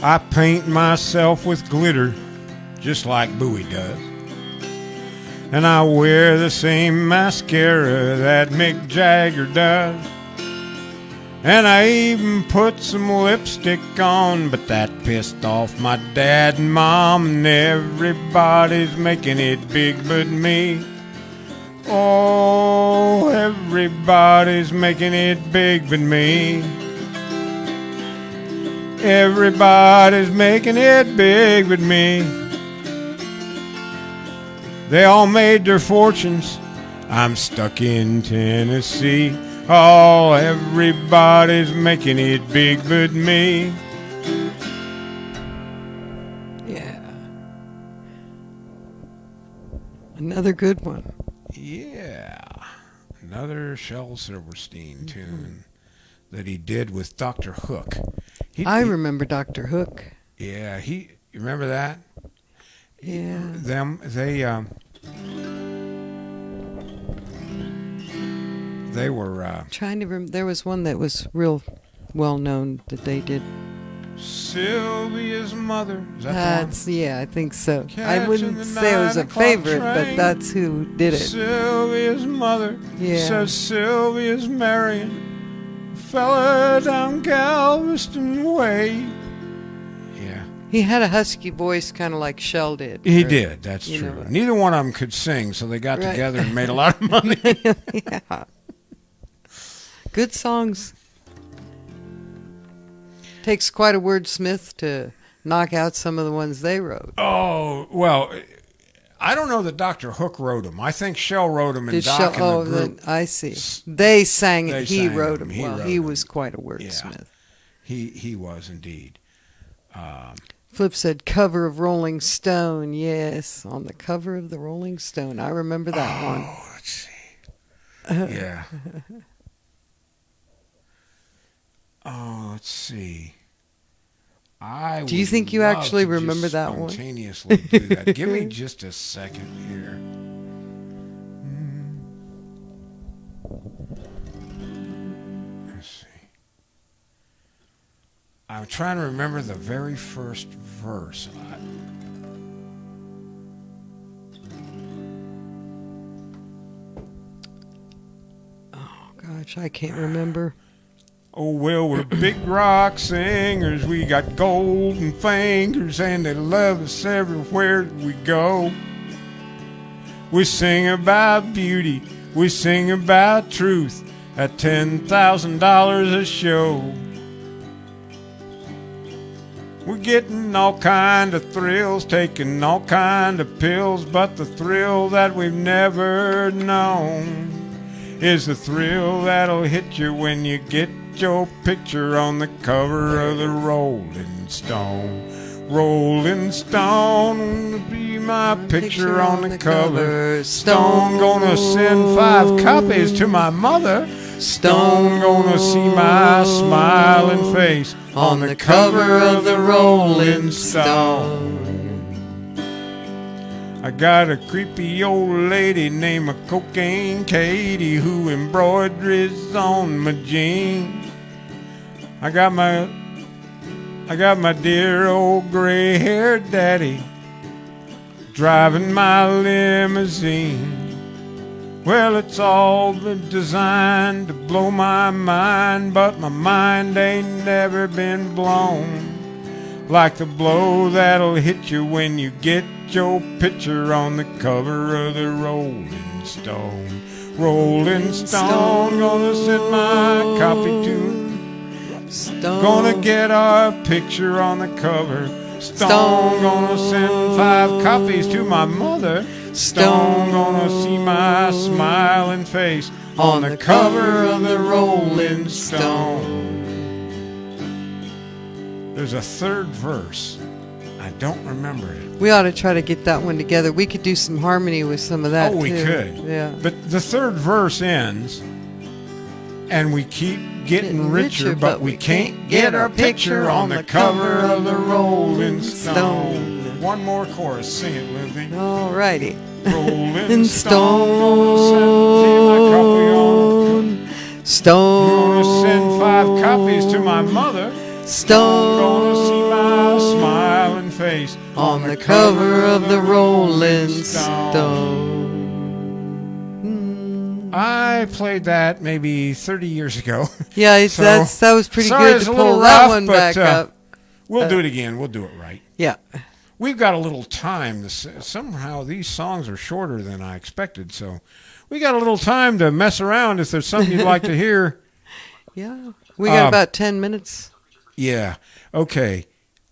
I paint myself with glitter, just like Bowie does. and I wear the same mascara that Mick Jagger does. And I even put some lipstick on, but that pissed off my dad and mom, and everybody's making it big but me. Oh, everybody's making it big but me. Everybody's making it big but me. They all made their fortunes. I'm stuck in Tennessee. Oh, everybody's making it big but me. Yeah. Another good one. Yeah. Another Shel Silverstein tune that he did with Dr. Hook. I remember Dr. Hook. Yeah, you remember that? Yeah. They were Trying to remember. There was one that was real well known that they did. Sylvia's mother. Is that That's yeah, I think so. I Catching wouldn't the say it was a 9 o'clock favorite, but train. that's who did it. Sylvia's mother. Yeah. Says Sylvia's marrying a fella down Galveston way. Yeah. He had a husky voice, kind of like Shel did. He or- did. That's you true. know. Neither one of them could sing, so they got Right. together and made a lot of money. Yeah. Good songs. Takes quite a wordsmith to knock out some of the ones they wrote. Oh, well, I don't know that Dr. Hook wrote them. I think Shel wrote them and Did Doc Shel- and the group. then I see. They sang They it. He sang wrote them. them. He Well, wrote he them. was quite a wordsmith. He was indeed. Flip said, cover of Rolling Stone. Yes, on the cover of the Rolling Stone. I remember that one. Oh, let's see. Yeah. Oh, let's see. Do you think you actually remember that one? Spontaneously do that. Give me just a second here. Let's see. I'm trying to remember the very first verse. Oh, gosh, I can't remember. Oh, well, we're big rock singers. We got golden fingers, and they love us everywhere we go. We sing about beauty. We sing about truth at $10,000 a show. We're getting all kind of thrills, taking all kind of pills, but the thrill that we've never known is the thrill that'll hit you when you get your picture on the cover of the Rolling Stone. Rolling Stone will be my picture on the cover. Stone gonna send 5 copies to my mother. Stone gonna see my smiling face on the cover of the Rolling Stone. I got a creepy old lady named a Cocaine Katie who embroiders on my jeans. I got my dear old gray-haired daddy driving my limousine. Well, it's all been designed to blow my mind, but my mind ain't never been blown like the blow that'll hit you when you get your picture on the cover of the Rolling Stone. Rolling Stone, gonna send my copy to Stone. Gonna get our picture on the cover. Stone gonna send 5 copies to my mother. Stone gonna see my smiling face on the cover of the Rolling Stone. There's a third verse. I don't remember it. We ought to try to get that one together. We could do some harmony with some of that, Oh, we too. could. Yeah. But the third verse ends, and we keep getting richer, but we can't get our picture on the cover of the Rolling Stone. One more chorus. Sing it with me. All righty. Rolling Stone. Stone. Gonna send 5 copies to my mother. Stone. Gonna see my smiling face On the cover of the Rolling Stone. I played that maybe 30 years ago. Yeah, that was pretty good it's to a little pull that rough, one but, back up. We'll do it again. We'll do it right. Yeah. We've got a little time. Somehow these songs are shorter than I expected, so we got a little time to mess around if there's something you'd like to hear. Yeah. We got about 10 minutes. Yeah. Okay.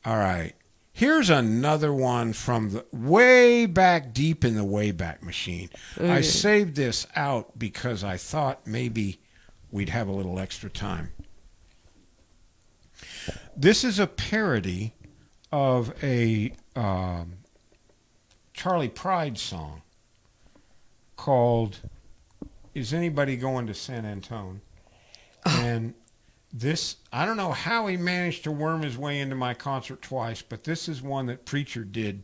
All right. Here's another one from the way back deep in the Wayback Machine. Okay. I saved this out because I thought maybe we'd have a little extra time. This is a parody of a Charlie Pride song called "Is Anybody Going to San Antone?" And this, I don't know how he managed to worm his way into my concert twice, but this is one that Preacher did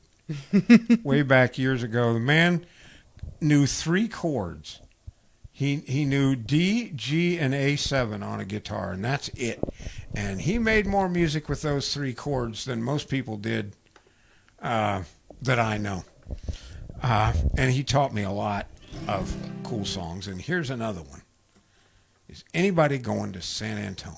way back years ago. The man knew 3 chords. He knew D, G, and A7 on a guitar, and that's it. And he made more music with those 3 chords than most people did that I know. And he taught me a lot of cool songs. And here's another one. Is anybody going to San Antone?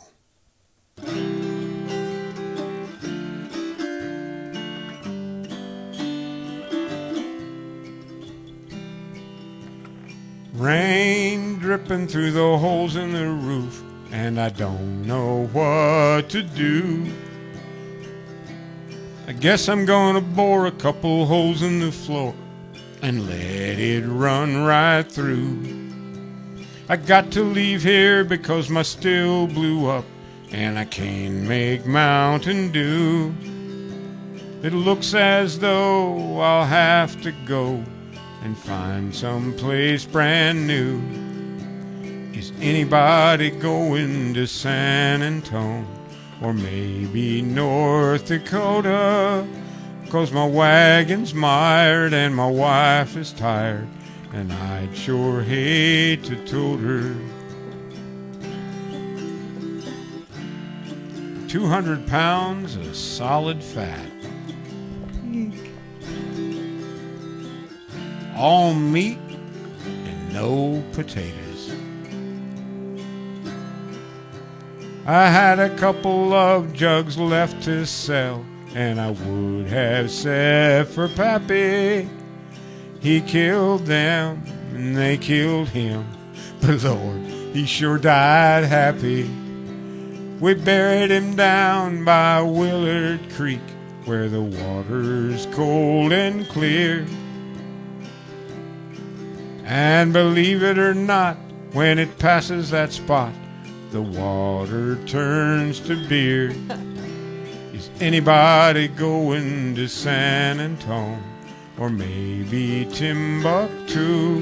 Rain dripping through the holes in the roof, and I don't know what to do. I guess I'm gonna bore a couple holes in the floor and let it run right through. I got to leave here because my still blew up and I can't make Mountain Dew. It looks as though I'll have to go and find some place brand new. Is anybody going to San Antone or maybe North Dakota? 'Cause my wagon's mired and my wife is tired, and I'd sure hate to tote her. 200 pounds of solid fat. All meat and no potatoes. I had a couple of jugs left to sell, and I would have said for Pappy. He killed them and they killed him, but Lord, he sure died happy. We buried him down by Willard Creek, where the water's cold and clear. And believe it or not, when it passes that spot, the water turns to beer. Is anybody going to San Antone or maybe Timbuktu?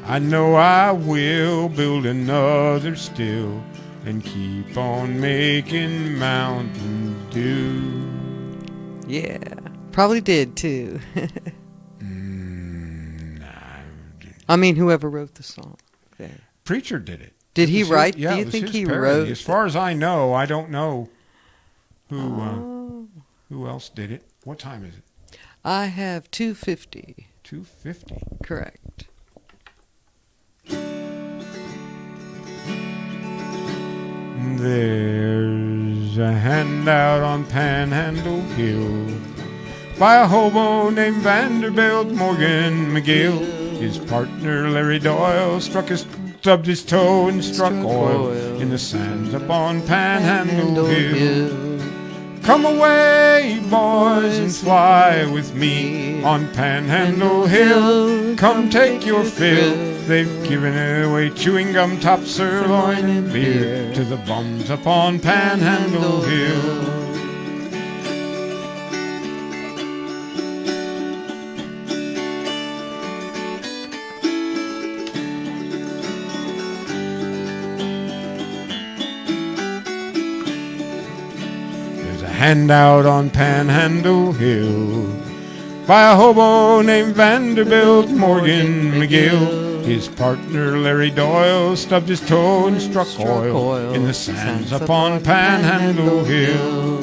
I know I will build another still and keep on making Mountain Dew. Yeah, probably did too. I mean, whoever wrote the song. There. Preacher did it. Did he write? Yeah, do you think he parody. wrote? As far as I know, I don't know who else did it. What time is it? I have 2:50. 2:50. Correct. There's a handout on Panhandle Hill by a hobo named Vanderbilt Morgan McGill. His partner Larry Doyle stubbed his toe and struck oil in the sands up on Panhandle Hill. Come away, boys, and fly with me on Panhandle Hill. Come take your fill. They've given away chewing gum, top sirloin, and beer to the bums up on Panhandle Hill. Handout on Panhandle Hill by a hobo named Vanderbilt Morgan McGill. His partner Larry Doyle stubbed his toe and struck oil in the sands upon Panhandle Hill.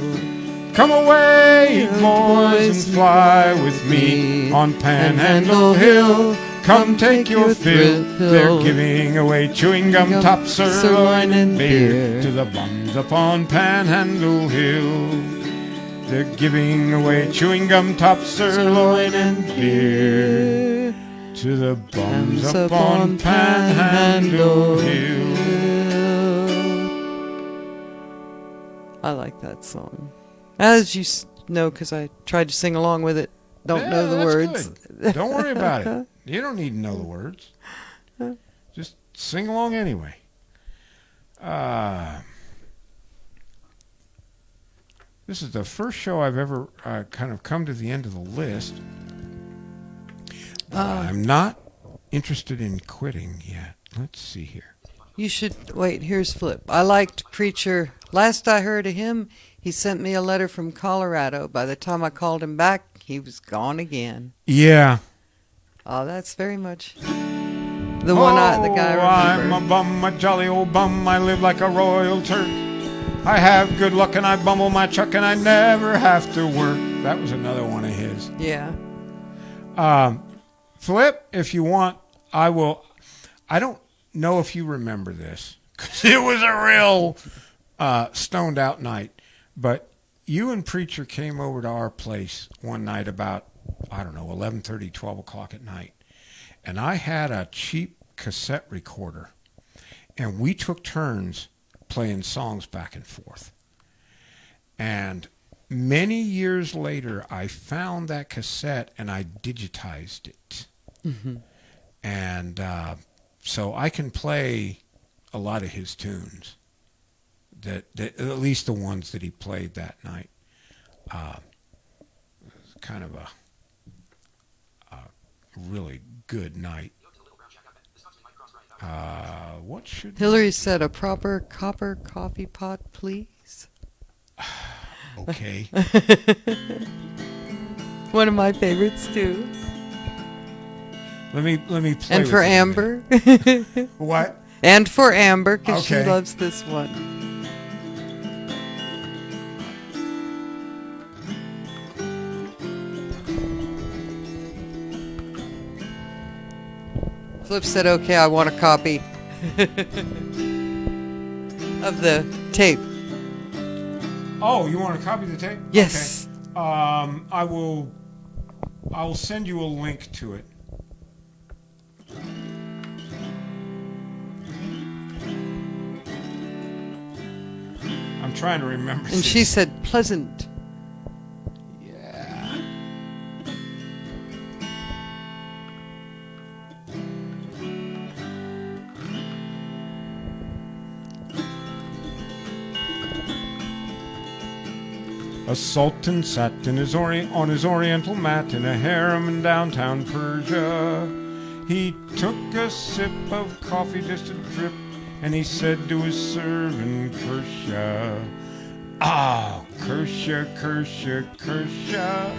Come away, boys, and fly with me on Panhandle Hill. Come take your fill. They're giving away chewing gum, top, sirloin, and beer to the bums upon Panhandle Hill. They're giving away chewing gum, top, sirloin, and beer to the bums upon Panhandle Hill. I like that song. As you know, because I tried to sing along with it. Don't know the words. Good. Don't worry about it. You don't need to know the words. Just sing along anyway. This is the first show I've ever kind of come to the end of the list. I'm not interested in quitting yet. Let's see here. You should wait. Here's Flip. I liked Preacher. Last I heard of him, he sent me a letter from Colorado. By the time I called him back, he was gone again. Yeah. Oh, that's very much the one the guy I remember. I'm a bum, a jolly old bum. I live like a royal Turk. I have good luck and I bumble my truck and I never have to work. That was another one of his. Yeah. Flip, if you want, I will. I don't know if you remember this because it was a real stoned out night. But you and Preacher came over to our place one night about, 11:30, 12 o'clock at night. And I had a cheap cassette recorder. And we took turns playing songs back and forth. And many years later, I found that cassette and I digitized it. Mm-hmm. And so I can play a lot of his tunes. That at least the ones that he played that night. Kind of a really good night. What should Hillary said a proper copper coffee pot, please. Okay. One of my favorites too. Let me play. And for Amber. What? And for Amber, because Okay. she loves this one. Flip said, okay, I want a copy of the tape. Oh, you want a copy of the tape? Yes. Okay. I will send you a link to it. I'm trying to remember. And she said, pleasant. Yeah. A sultan sat in on his oriental mat in a harem in downtown Persia. He took a sip of coffee, just a drip, and he said to his servant, Kersha, "Ah, Kersha, Kersha, Kersha,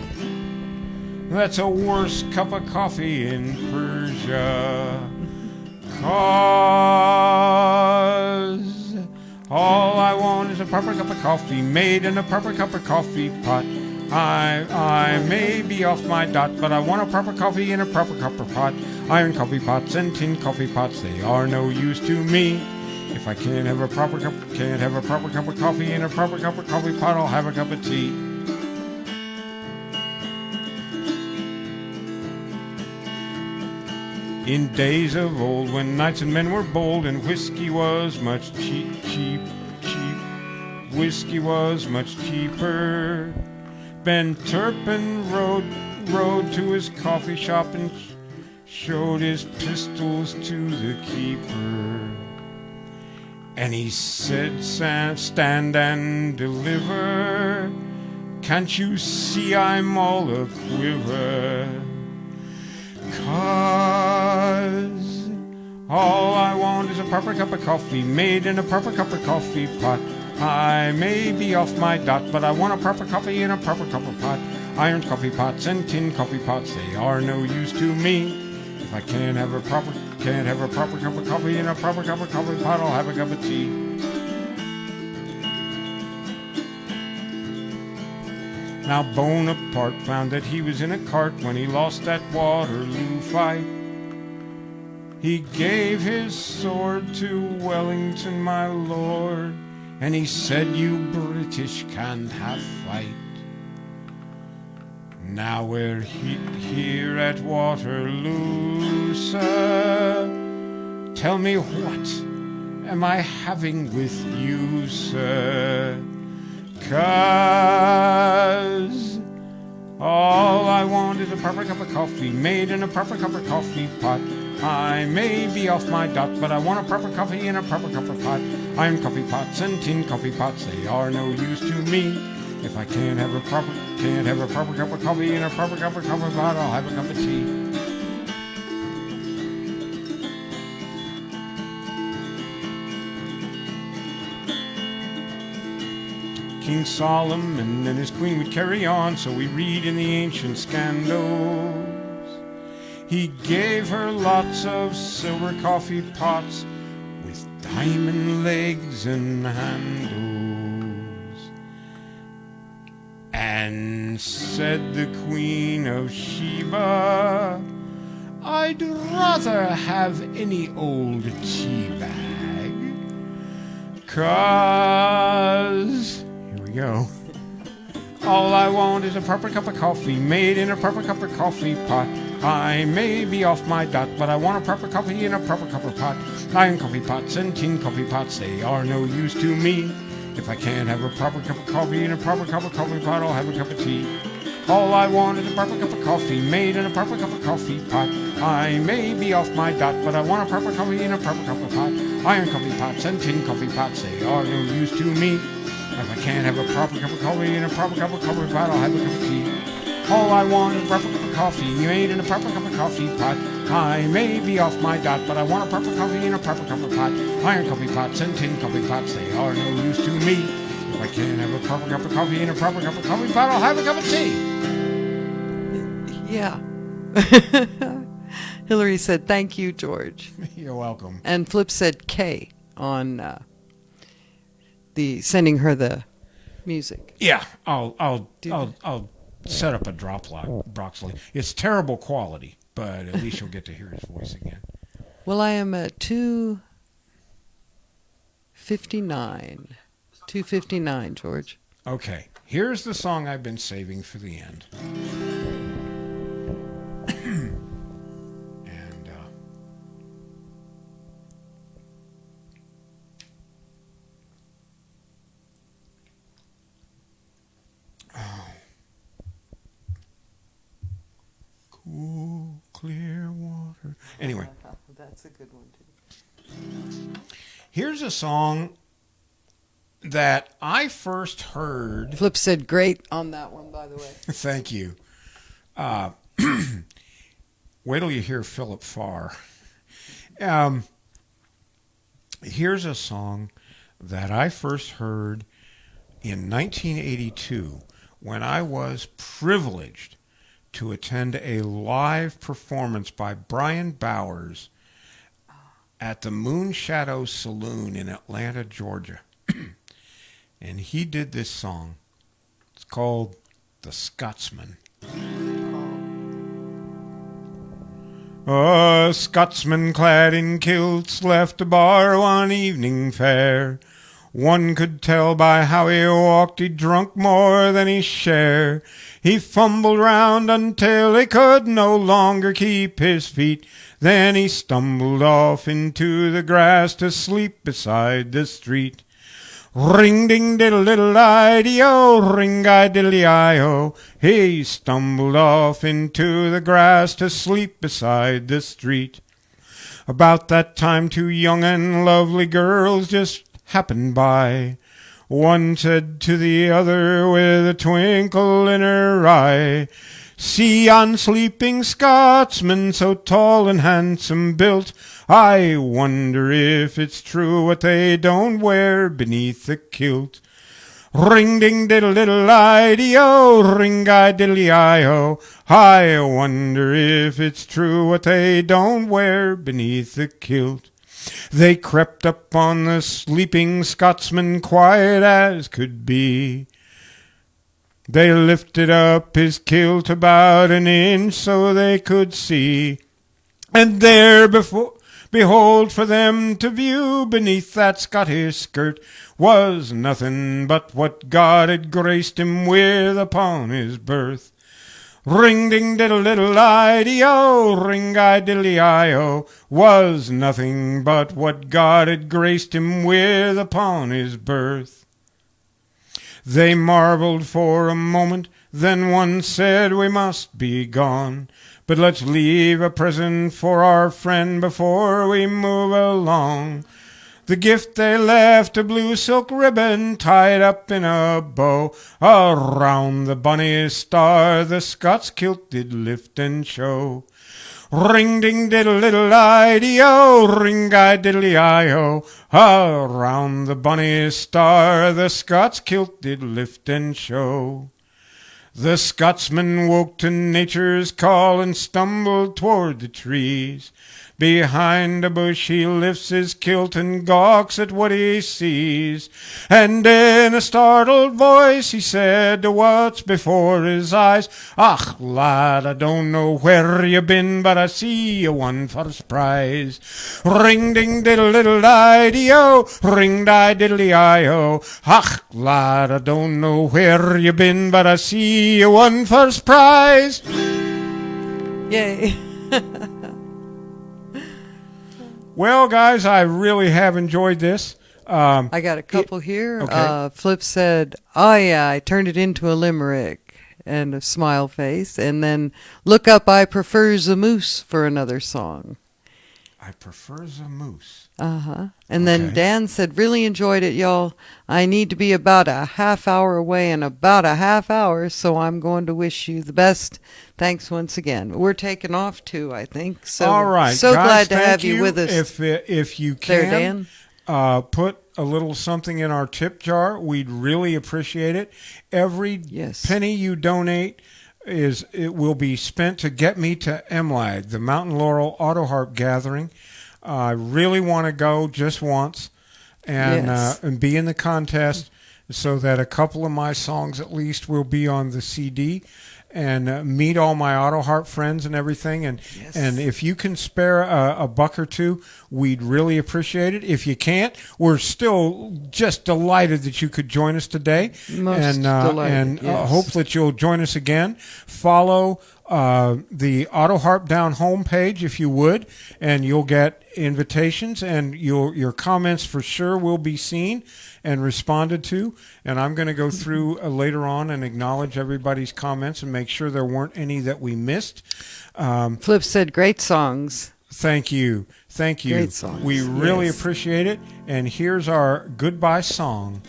that's a worse cup of coffee in Persia. 'Cause all I want is a proper cup of coffee made in a proper cup of coffee pot. I may be off my dot, but I want a proper coffee in a proper cup of pot. Iron coffee pots and tin coffee pots, they are no use to me. If I can't have a proper cup of coffee in a proper cup of coffee pot, I'll have a cup of tea." In days of old, when knights and men were bold, and whiskey was much cheap, whiskey was much cheaper, Ben Turpin rode to his coffee shop and showed his pistols to the keeper. And he said, "Stand and deliver. Can't you see I'm all a quiver? 'Cause all I want is a proper cup of coffee made in a proper cup of coffee pot. I may be off my dot, but I want a proper coffee in a proper cup of pot. Iron coffee pots and tin coffee pots, they are no use to me. If I can't have a proper cup of coffee in a proper cup of coffee pot, I'll have a cup of tea." Now Bonaparte found that he was in a cart when he lost that Waterloo fight. He gave his sword to Wellington, my lord, and he said, you British can't have fight. Now we're here at Waterloo, sir. Tell me, what am I having with you, sir? 'Cause all I want is a proper cup of coffee made in a proper cup of coffee pot. I may be off my dot, but I want a proper coffee in a proper cup of pot. Iron coffee pots and tin coffee pots, they are no use to me. If I can't have a proper cup of coffee in a proper cup of coffee pot, I'll have a cup of tea. King Solomon and his queen would carry on, so we read in the ancient scandals. He gave her lots of silver coffee pots with diamond legs and handles, and said the Queen of Sheba, I'd rather have any old tea bag, 'cause go. All I want is a proper cup of coffee made in a proper cup of coffee pot. I may be off my dot, but I want a proper coffee in a proper cup of pot. Iron coffee pots and tin coffee pots, they are no use to me. If I can't have a proper cup of coffee in a proper cup of coffee pot, I'll have a cup of tea. All I want is a proper cup of coffee made in a proper cup of coffee pot. I may be off my dot, but I want a proper coffee in a proper cup of pot. Iron coffee pots and tin coffee pots, they are no use to me. If I can't have a proper cup of coffee in a proper cup of coffee pot, I'll have a cup of tea. All I want is a proper cup of coffee made in a proper cup of coffee pot. I may be off my dot, but I want a proper coffee in a proper cup of pot. Iron coffee pots and tin coffee pots, they are no use to me. If I can't have a proper cup of coffee in a proper cup of coffee pot, I'll have a cup of tea. Yeah. Hillary said, thank you, George. You're welcome. And Flip said K on the sending her the music. Yeah, I'll set up a drop lock, Broxley. It's terrible quality, but at least you'll get to hear his voice again. Well, I am at 2:59. 2:59, George. Okay, here's the song I've been saving for the end. Cool, clear water. Anyway. That's a good one, too. Here's a song that I first heard. Flip said great on that one, by the way. Thank you. Wait till you hear Philip Farr. Here's a song that I first heard in 1982 when I was privileged to attend a live performance by Brian Bowers at the Moonshadow Saloon in Atlanta, Georgia. And he did this song. It's called The Scotsman. A Scotsman clad in kilts left a bar one evening fair. One could tell by how he walked he'd drunk more than his share. He fumbled round until he could no longer keep his feet. Then he stumbled off into the grass to sleep beside the street. Ring-ding-diddle-diddle-I-dee-o, ring-I-diddle-I-o. He stumbled off into the grass to sleep beside the street. About that time 2 young and lovely girls just happened by. One said to the other with a twinkle in her eye, "See yon sleeping Scotsman, so tall and handsome built. I wonder if it's true what they don't wear beneath the kilt." Ring-ding-diddle-diddle-I-dee-o, ring-I-diddle-I-o. I wonder if it's true what they don't wear beneath the kilt. They crept up on the sleeping Scotsman, quiet as could be. They lifted up his kilt about an inch so they could see. And there Behold, for them to view beneath that Scottish skirt was nothing but what God had graced him with upon his birth. Ring-ding-diddle-diddle-I-dee-o, ring-I-diddly-I-o, was nothing but what God had graced him with upon his birth. They marveled for a moment, then one said, we must be gone, but let's leave a present for our friend before we move along. The gift they left, a blue silk ribbon tied up in a bow, around the bonny star the Scots kilt did lift and show. Ring-ding-diddle-diddle-I-dee-o, ring-I-diddly-I-o, around the bonny star the Scots kilt did lift and show. The Scotsman woke to nature's call and stumbled toward the trees. Behind a bush he lifts his kilt and gawks at what he sees. And in a startled voice he said to what's before his eyes, "Och, lad, I don't know where you been, but I see you won first prize. Ring-ding-diddle-diddle-I-dee-o, ring-di-diddly-I-o. Och, lad, I don't know where you been, but I see you won first prize." Yay. Well, guys, I really have enjoyed this. I got a couple here. Okay. Flip said, "Oh yeah, I turned it into a limerick," and a smile face. And then look up "I prefers a moose" for another song. I prefers a moose. And then Dan said, "Really enjoyed it, y'all. I need to be about a half hour away in about a half hour, so I'm going to wish you the best. Thanks once again." We're taking off too, I think. So All right, so guys, glad to thank have you with us. If you There, can, Dan. put a little something in our tip jar, we'd really appreciate it. Every penny you donate it will be spent to get me to MLAG, the Mountain Laurel Autoharp Gathering. I really want to go just once and be in the contest so that a couple of my songs at least will be on the CD and meet all my Autoharp friends and everything. And if you can spare a buck or two, we'd really appreciate it. If you can't, we're still just delighted that you could join us today. Most delighted, yes. Hope that you'll join us again. Follow the Autoharp Down Home page if you would, and you'll get invitations, and your comments for sure will be seen and responded to. And I'm going to go through later on and acknowledge everybody's comments and make sure there weren't any that we missed. Flip said, "Great songs." Thank you. Great songs. We really appreciate it. And here's our goodbye song.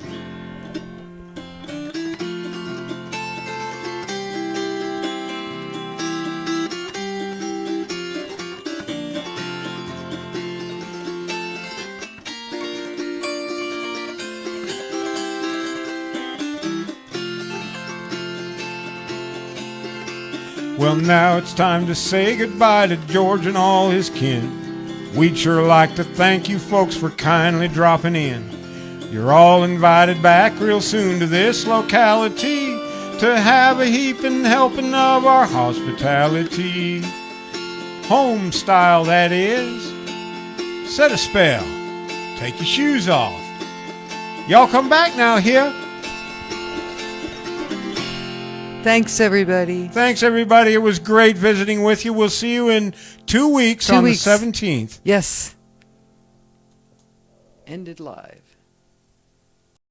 Well, now it's time to say goodbye to George and all his kin. We'd sure like to thank you folks for kindly dropping in. You're all invited back real soon to this locality to have a heaping helping of our hospitality. Home style, that is. Set a spell. Take your shoes off. Y'all come back now here. Thanks, everybody. Thanks, everybody. It was great visiting with you. We'll see you in 2 weeks on the 17th. Yes. Ended live.